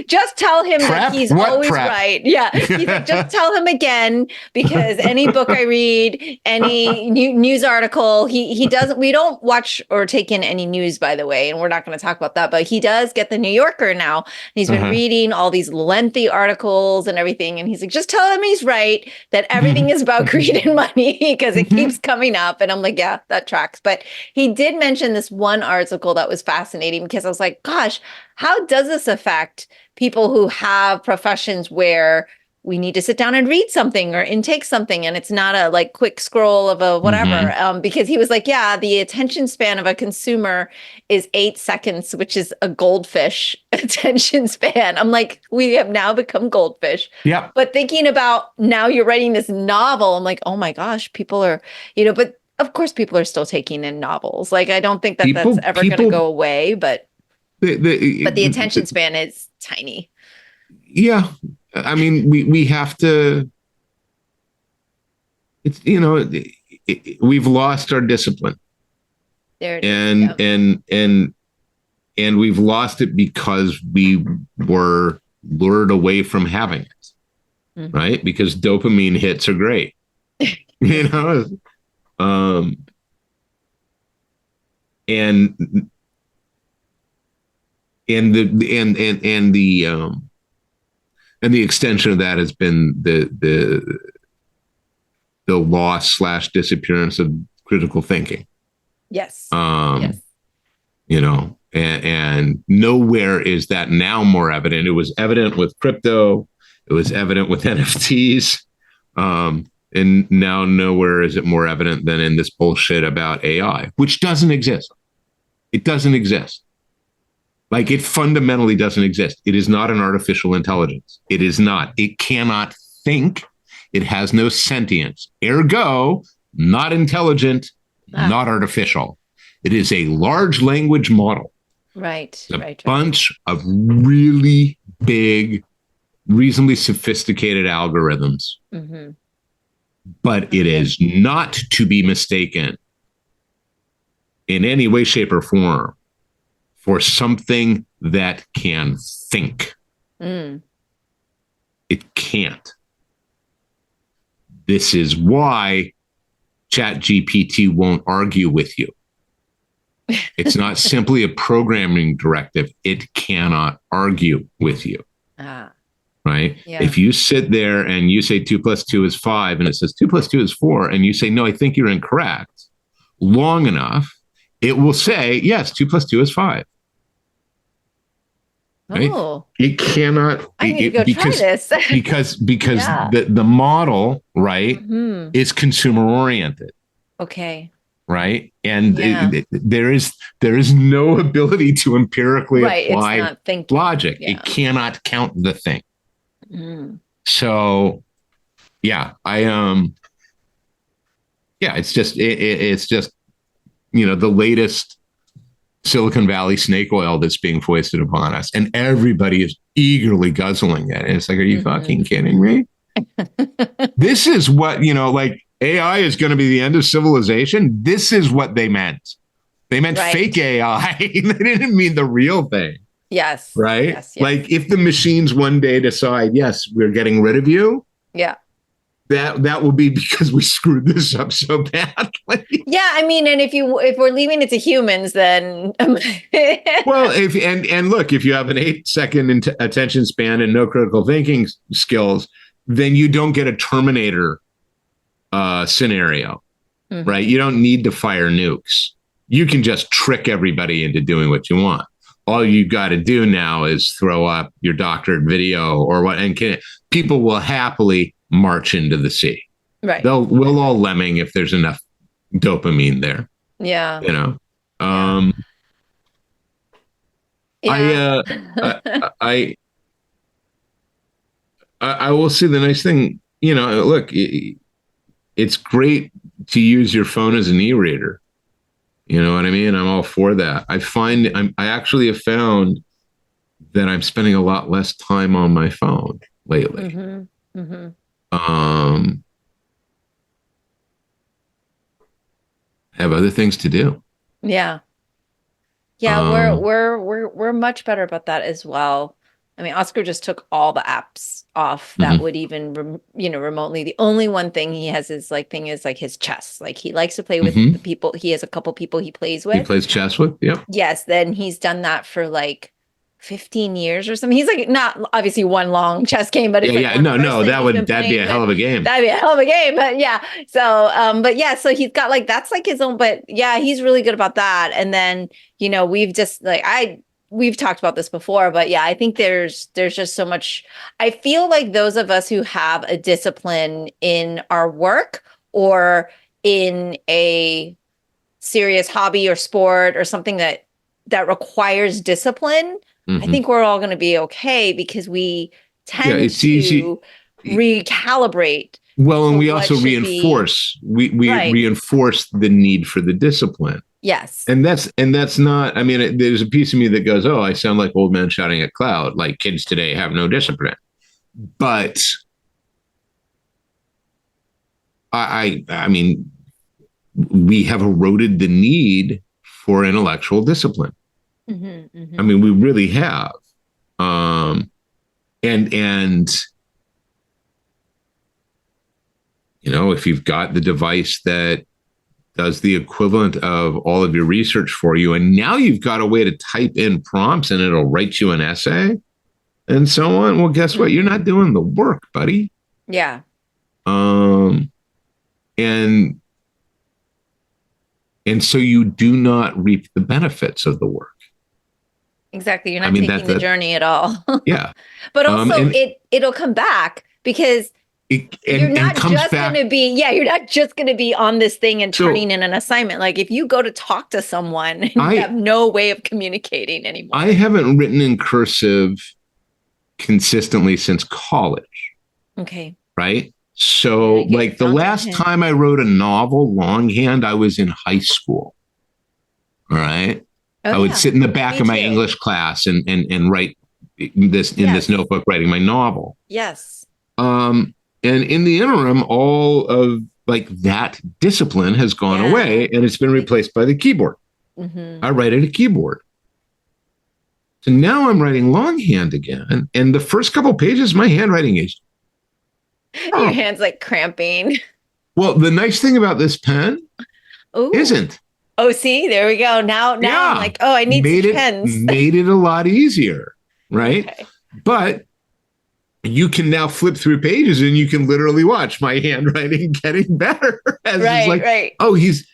just tell him that he's always right." Yeah. He's like, just tell him again, because any book I read, any news article, he doesn't, we don't watch or take in any news, by the way, and we're not going to talk about that, but he does get the New Yorker now. He's been reading all these lengthy articles and everything. And he's like, just tell him he's right, that everything is about greed and money, because it keeps coming up. And I'm like, yeah, that tracks. But he did mention this one article that was fascinating, because I was like, gosh, how does this affect people who have professions where we need to sit down and read something or intake something, and it's not a like quick scroll of a whatever. Because he was like, yeah, the attention span of a consumer is 8 seconds, which is a goldfish attention span. I'm like, we have now become goldfish. Yeah. But thinking about now you're writing this novel, I'm like, oh my gosh, people are, but of course people are still taking in novels. Like, I don't think that that's ever going to go away, but the attention span is tiny. Yeah. I mean, we have to, it's, we've lost our discipline. There it is. And we've lost it because we were lured away from having it, right? Because dopamine hits are great, and the extension of that has been the loss / disappearance of critical thinking. Yes. Yes. And nowhere is that now more evident. It was evident with crypto. It was evident with NFTs. And now nowhere is it more evident than in this bullshit about AI, which doesn't exist. It doesn't exist. Like, it fundamentally doesn't exist. It is not an artificial intelligence. It is not. It cannot think. It has no sentience. Ergo, not intelligent, not artificial. It is a large language model. Right. A bunch of really big, reasonably sophisticated algorithms. But it is not to be mistaken in any way, shape, or form for something that can think. It can't. This is why ChatGPT won't argue with you. It's not simply a programming directive. It cannot argue with you. Right? Yeah. If you sit there and you say 2 + 2 is 5, and it says 2 + 2 is 4, and you say, no, I think you're incorrect, long enough, it will say, yes, 2 + 2 is 5. Right? Oh, it cannot. I need to go try this. because yeah. the model, right, is consumer oriented. Okay. Right, and there is no ability to empirically apply logic. Yeah. It cannot count the thing. So, yeah, it's just the latest Silicon Valley snake oil that's being foisted upon us, and everybody is eagerly guzzling it. And it's like, are you fucking kidding me? This is what, like, AI is going to be the end of civilization. This is what they meant. They meant fake AI. They didn't mean the real thing. Yes. Right? Yes. Like, if the machines one day decide, yes, we're getting rid of you. Yeah. That will be because we screwed this up so badly. Yeah, I mean, and if we're leaving it to humans, then well, look, if you have an 8-second attention span and no critical thinking skills, then you don't get a Terminator scenario, right? You don't need to fire nukes. You can just trick everybody into doing what you want. All you got to do now is throw up your doctored video or what, and people will happily march into the sea. Right. We'll all lemming if there's enough dopamine there. Yeah. I will say the nice thing, look, it's great to use your phone as an e-reader. You know what I mean? I'm all for that. I actually have found that I'm spending a lot less time on my phone lately. I have other things to do. Yeah. Yeah, we're much better about that as well. I mean, Oscar just took all the apps off that would even, remotely. The only one thing he has is his chess. Like, he likes to play with the people. He has a couple people he plays with. He plays chess with, yep. Yes, then he's done that for like 15 years or something. He's like, not obviously one long chess game, but it's that'd be a hell of a game. That'd be a hell of a game, but yeah. So, so he's got that's his own. But yeah, he's really good about that. And then we've just we've talked about this before, but yeah, I think there's just so much. I feel like those of us who have a discipline in our work or in a serious hobby or sport or something that requires discipline, I Mhm. think we're all going to be okay because we Yeah, tend it's easy. to recalibrate Well, and to we what also should be we right. reinforce the need for the discipline. Yes. And that's not, I mean, there's a piece of me that goes, oh, I sound like old man shouting at cloud, like kids today have no discipline. But I mean, we have eroded the need for intellectual discipline. I mean, we really have. Um, and if you've got the device that does the equivalent of all of your research for you, and now you've got a way to type in prompts and it'll write you an essay and so on. Well, guess what? You're not doing the work, buddy. Yeah. Um, and and so you do not reap the benefits of the work. Exactly. You're I not mean, taking the journey at all. yeah. But also And it'll come back because you're and not comes just going back. to be, yeah, you're not just going to be on this thing and So turning in an assignment. Like if you go to talk to someone and you have I no way of communicating anymore. I haven't written in cursive consistently since college. Okay. Right. So like the last time I wrote a novel longhand, I was in high school. All right. Oh, I would sit in the back of my English class and write this in this notebook, writing my novel. Yes. And in the interim, all of like that discipline has gone away and it's been replaced by the keyboard. I write at a keyboard. So now I'm writing longhand again. And the first couple of pages, my handwriting is. Your hand's like cramping. Well, the nice thing about this pen isn't. Oh, see, there we go. Now I'm like, oh, I need some pens. Made it a lot easier, right? Okay. But you can now flip through pages and you can literally watch my handwriting getting better. Right. Oh, he's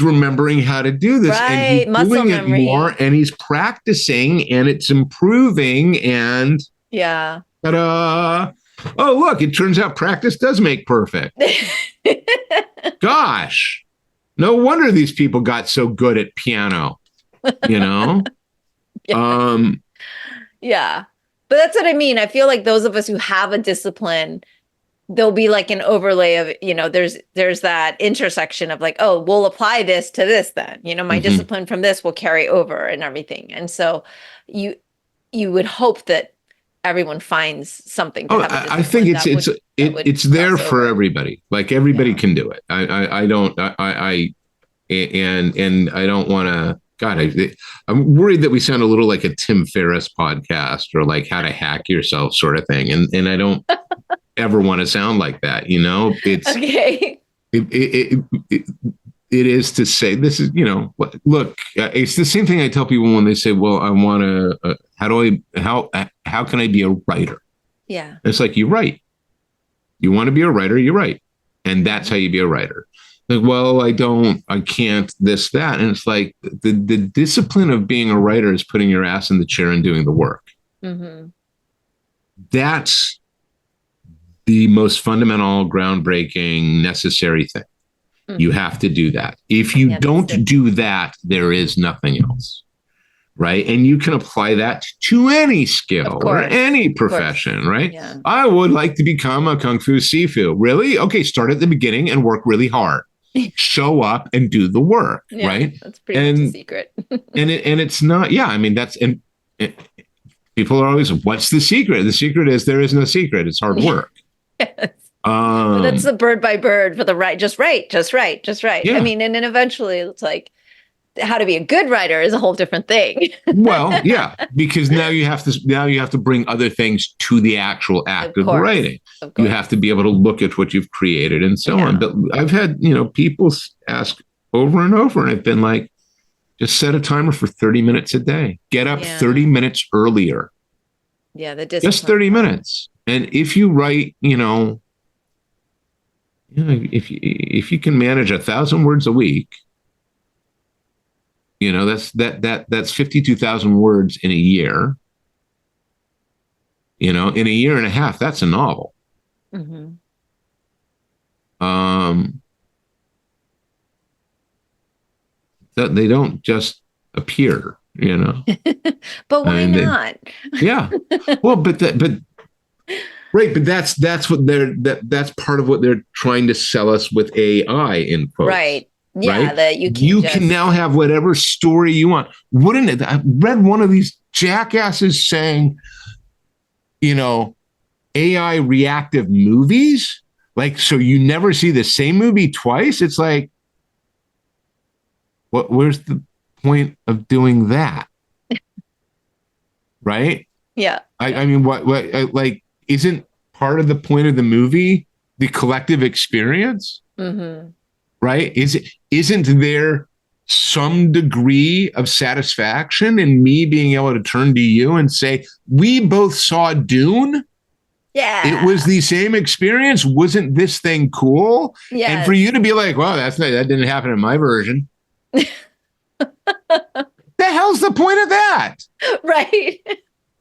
remembering how to do this, and he's muscle doing it more, and he's practicing, and it's improving, and ta-da! Oh, look! It turns out practice does make perfect. Gosh. No wonder these people got so good at piano, Yeah. But that's what I mean. I feel like those of us who have a discipline, there'll be like an overlay of, there's that intersection of like, oh, we'll apply this to this then. My discipline from this will carry over and everything. And so you would hope that everyone finds something to have a discipline. I think it's there for everybody. Like everybody can do it. I don't want to. God, I'm worried that we sound a little like a Tim Ferriss podcast or like how to hack yourself sort of thing, and I don't ever want to sound like that. It's okay. It is to say this is look. It's the same thing I tell people when they say, "Well, I want to. How can I be a writer?" Yeah, it's like you write. You want to be a writer, you write, and that's how you be a writer. Like, well, I can't, this, that. And it's like the discipline of being a writer is putting your ass in the chair and doing the work. That's the most fundamental, groundbreaking, necessary thing. You have to do that. If you don't do that, there is nothing else. Right. And you can apply that to any skill or any profession. Right. Yeah. I would like to become a Kung Fu Sifu. Really? Okay. Start at the beginning and work really hard. Show up and do the work. Right. That's pretty much a secret. and it's not. Yeah. I mean, people are always, what's the secret? The secret is there is no secret. It's hard work. Yes. But that's the bird by bird for the right. Just right. Yeah. I mean, and then eventually it's like, how to be a good writer is a whole different thing. Well, yeah, because now you have to bring other things to the actual act of writing. You have to be able to look at what you've created and so on. But I've had, people ask over and over, and I've been like, just set a timer for 30 minutes a day. Get up 30 minutes earlier. Yeah, the discipline. Just 30 minutes. And if you write, if you can manage 1,000 words a week, That's 52,000 words in a year. In a year and a half, that's a novel. Mm-hmm. That they don't just appear. But why not? Yeah. Well, but right, but that's what that's part of what they're trying to sell us with AI in quotes. Right. Yeah, right? that you can now have whatever story you want. Wouldn't it? I read one of these jackasses saying, AI reactive movies, like, so you never see the same movie twice. It's like, where's the point of doing that? Right? Yeah. I mean, what like, isn't part of the point of the movie the collective experience? Mm-hmm. Right? Isn't there some degree of satisfaction in me being able to turn to you and say, we both saw Dune? Yeah. It was the same experience. Wasn't this thing cool? Yeah. And for you to be like, well, that didn't happen in my version. The hell's the point of that? Right.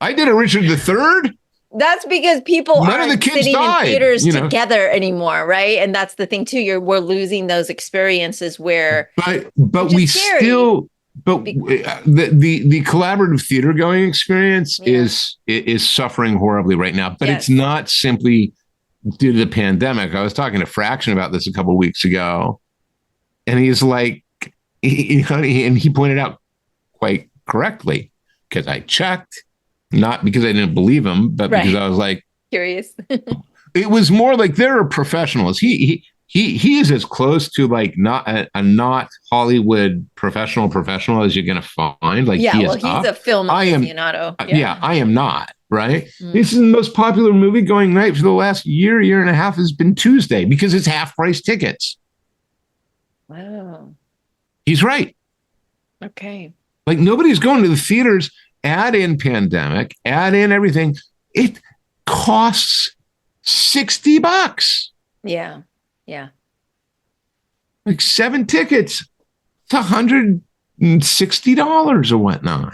I did a Richard III. That's because people None aren't of the kids sitting died, in theaters together anymore, right? And that's the thing too. We're losing those experiences where, but we still, but the collaborative theater going experience is suffering horribly right now. But it's not simply due to the pandemic. I was talking to Fraction about this a couple of weeks ago, and he's like, and he pointed out quite correctly, because I checked. Not because I didn't believe him, but because I was like curious. It was more like there are professionals. He is as close to like not a not Hollywood professional as you're going to find. Like he's a film aficionado. I am not. Right. This is the most popular movie going night for the last year and a half has been Tuesday because it's half price tickets. Wow. He's right. Okay. Like nobody's going to the theaters. Add in pandemic, add in everything. It costs $60. Yeah. Yeah. Like 7 tickets. It's $160 or whatnot.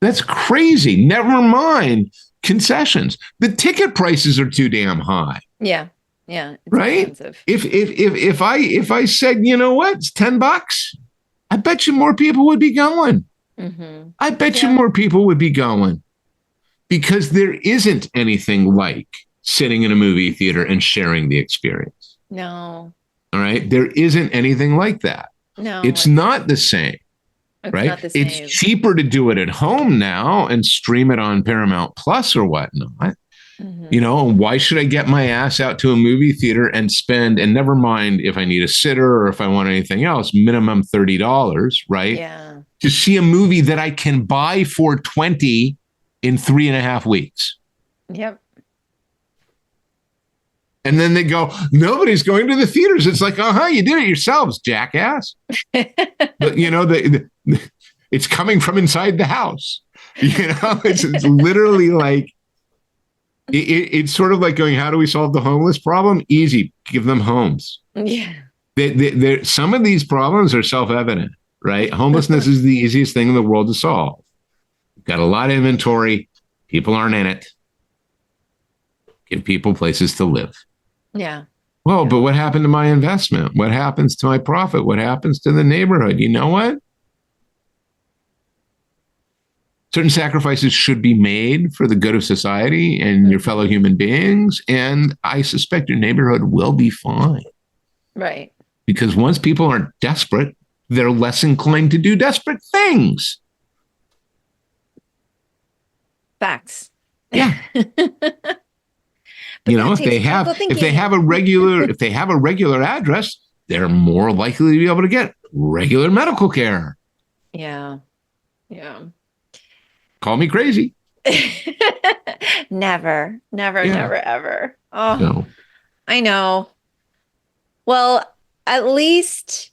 That's crazy. Never mind concessions. The ticket prices are too damn high. Yeah. Yeah. It's right. Expensive. If I said, you know what, it's $10, I bet you more people would be going. Mm-hmm. I bet you more people would be going because there isn't anything like sitting in a movie theater and sharing the experience. No. All right. There isn't anything like that. No. It's not the same. Right. Not the same. It's cheaper to do it at home now and stream it on Paramount Plus or whatnot. Mm-hmm. And why should I get my ass out to a movie theater and spend, and never mind if I need a sitter or if I want anything else, minimum $30, right? Yeah. To see a movie that I can buy for $20 in 3.5 weeks. Yep. And then they go, nobody's going to the theaters. It's like, you did it yourselves, jackass. But it's coming from inside the house. It's literally like, it's sort of like going, how do we solve the homeless problem? Easy. Give them homes. Yeah. Some of these problems are self-evident, right? Homelessness is the easiest thing in the world to solve. You've got a lot of inventory. People aren't in it. Give people places to live. Yeah. Well, but what happened to my investment? What happens to my profit? What happens to the neighborhood? You know what? Certain sacrifices should be made for the good of society and your fellow human beings. And I suspect your neighborhood will be fine. Right. Because once people aren't desperate, they're less inclined to do desperate things. Facts. Yeah. if they have a regular address, they're more likely to be able to get regular medical care. Yeah. Yeah. Call me crazy. Never, ever. Oh, no. I know. Well, at least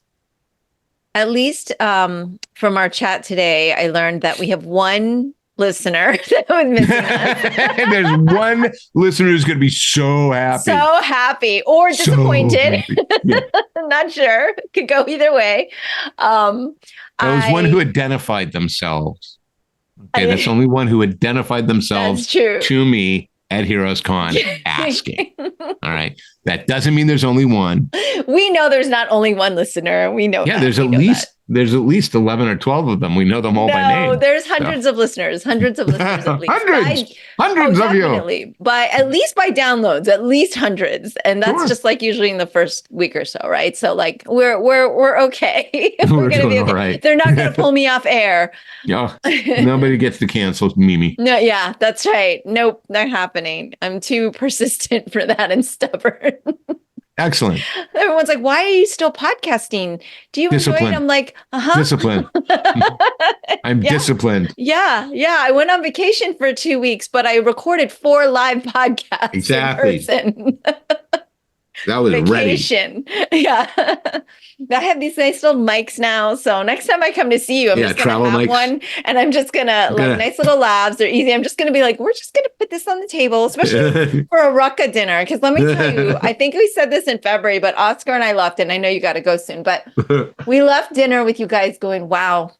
from our chat today, I learned that we have one listener that was missing us. There's one listener who's going to be so happy. So happy or disappointed. Happy. Yeah. Not sure. Could go either way. There was one who identified themselves. Okay, that's only one who identified themselves to me at Heroes Con asking. All right. That doesn't mean there's only one. We know there's not only one listener. We know. Yeah, there's at least 11 or 12 of them. We know them all by name. No, there's hundreds of listeners. Hundreds of listeners at least. Hundreds of you. But at least by downloads, at least hundreds. And that's just like usually in the first week or so, right? So like we're okay. We're gonna be doing okay. all right. They're not gonna pull me off air. Yeah. Nobody gets to cancel Mimi. No, yeah, that's right. Nope, not happening. I'm too persistent for that and stubborn. Excellent. Everyone's like, why are you still podcasting? Do you enjoy it? I'm like, Discipline. I'm disciplined. Yeah. I went on vacation for 2 weeks, but I recorded 4 live podcasts. Exactly. In person. That was vacation. Ready. Yeah. I have these nice little mics now. So next time I come to see you, I'm just going to have one. And I'm just going to, like, nice little labs. They're easy. I'm just going to be like, we're just going to put this on the table, especially for a Rucka dinner. Because let me tell you, I think we said this in February, but Oscar and I left, and I know you got to go soon. But we left dinner with you guys going, wow.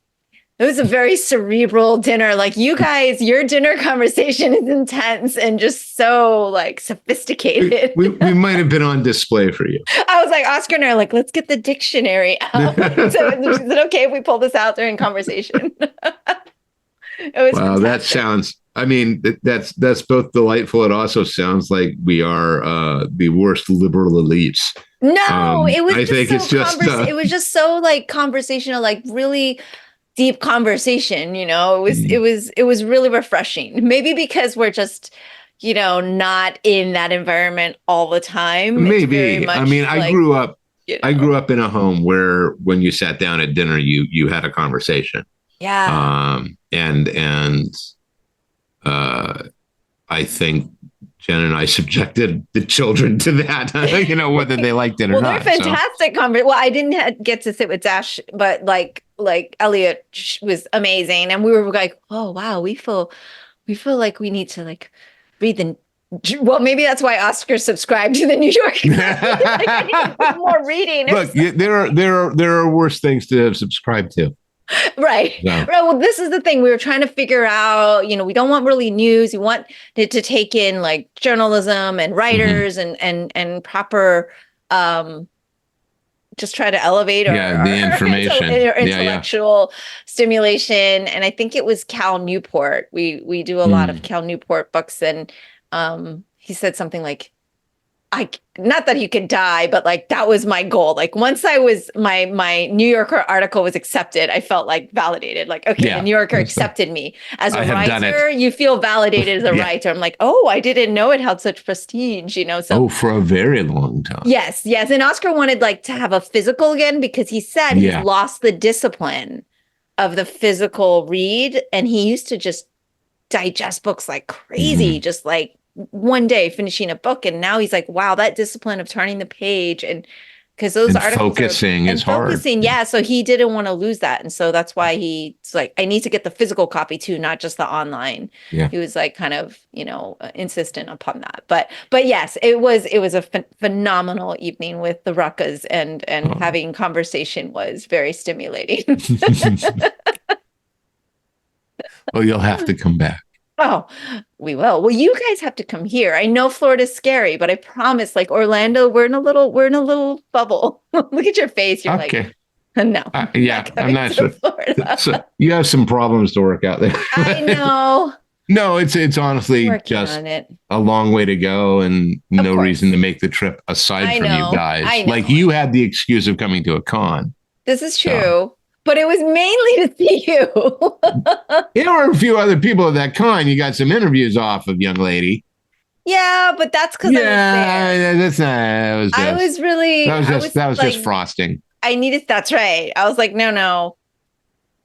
It was a very cerebral dinner. Like, you guys, your dinner conversation is intense and just so like sophisticated. We might have been on display for you. I was like, Oscar and I are like, let's get the dictionary out. So is it okay if we pull this out during conversation? Wow, that sounds, I mean, that's both delightful. It also sounds like we are the worst liberal elites. No, it was it was just so like conversational, like really deep conversation, you know. It was really refreshing. Maybe because we're just, you know, not in that environment all the time. Maybe. I mean, I grew up in a home where when you sat down at dinner, you had a conversation. Yeah. I think Jen and I subjected the children to that, you know, whether they liked it or not. Well, they're fantastic. Well, I didn't get to sit with Dash, but like Elliot was amazing. And we were like, oh, wow, we feel like we need to like read well, maybe that's why Oscar subscribed to the New York. Like, I need to do more reading. Look, there are worse things to have subscribed to. Right. Yeah. Right. Well, this is the thing. We were trying to figure out, you know, we don't want really news. We want it to take in like journalism and writers and proper, just try to elevate the information, intellectual stimulation. And I think it was Cal Newport. We do a lot of Cal Newport books. And he said something like, not that you could die, but like that was my goal. Like once my New Yorker article was accepted, I felt like validated. Like, okay, the New Yorker accepted me as a writer. You feel validated as a writer. I'm like, oh, I didn't know it held such prestige, you know? So for a very long time. Yes. And Oscar wanted like to have a physical again because he said he's lost the discipline of the physical read, and he used to just digest books like crazy, just like one day finishing a book. And now he's like, wow, that discipline of turning the page, and because those articles focusing is hard. Yeah. So he didn't want to lose that. And so that's why he's like, I need to get the physical copy too, not just the online. Yeah. He was like kind of, you know, insistent upon that. But yes, it was a phenomenal evening with the Ruckas, and having conversation was very stimulating. Well, you'll have to come back. Oh, we will. Well, you guys have to come here. I know Florida's scary, but I promise, like Orlando, we're in a little bubble. Look at your face. You're like, no. I'm not sure. So you have some problems to work out there. I know. No, it's honestly just a long way to go, and no reason to make the trip aside from you guys. Like, you had the excuse of coming to a con. This is true. So. But it was mainly to see you. There were a few other people at that con. You got some interviews off of, young lady. Yeah, but that's because I was there. That's not. That was just frosting. That's right. I was like, no.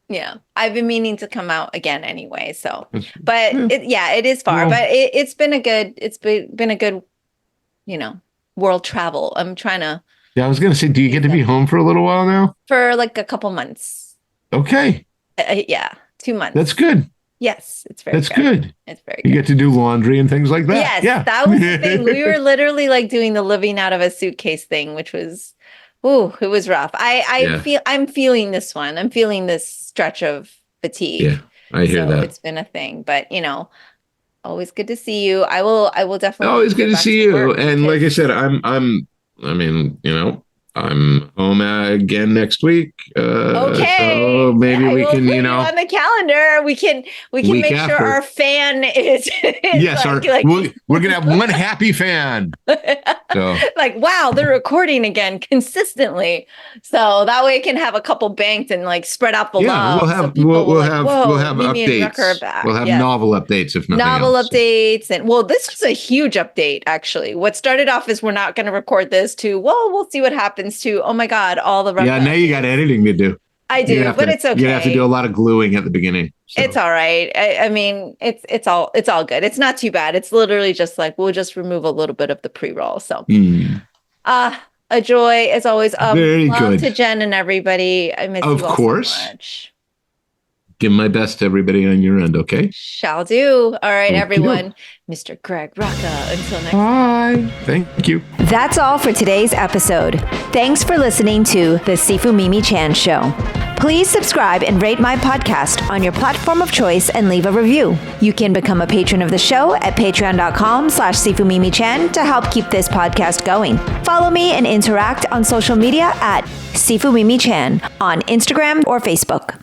Yeah, I've been meaning to come out again anyway. So, but it is far. Well, but it's been a good, you know, world travel. I'm trying to. Yeah, I was going to say, do you get to be home for a little while now? For like a couple months. Okay. 2 months. That's good. Yes, it's very That's good. It's very You good. get to do laundry and things like that. Yes, Yeah. that was the thing. We were literally like doing the living out of a suitcase thing, which was, it was rough. I'm feeling this one. I'm feeling this stretch of fatigue. Yeah, I hear that. It's been a thing, but always good to see you. I will definitely. Always good to see you. And like I said, I'm home again next week. Okay. So maybe we can, put you on the calendar. We can week make after. sure our fan is yes, we're gonna have one happy fan. So like, wow, they're recording again consistently. So that way it can have a couple banked and like spread out the love. We'll have Mimi and updates. Rucka are back. We'll have novel updates if nothing novel else. Updates. And this was a huge update, actually. What started off as we're not going to record this to, we'll see what happens to, oh my God, all the Yeah, now you got editing to do. I do, but it's okay. You have to do a lot of gluing at the beginning. So. It's all right. I mean, it's all good. It's not too bad. It's literally just like, we'll just remove a little bit of the pre-roll. So, a joy as always. Very love good to Jen and everybody. I miss you all so much. Give my best to everybody on your end, okay? Shall do. All right, everyone. Mr. Greg Rucka. Until next time. Bye. Thank you. That's all for today's episode. Thanks for listening to The Sifu Mimi Chan Show. Please subscribe and rate my podcast on your platform of choice and leave a review. You can become a patron of the show at patreon.com/SifuMimiChan to help keep this podcast going. Follow me and interact on social media at Sifu Mimi Chan on Instagram or Facebook.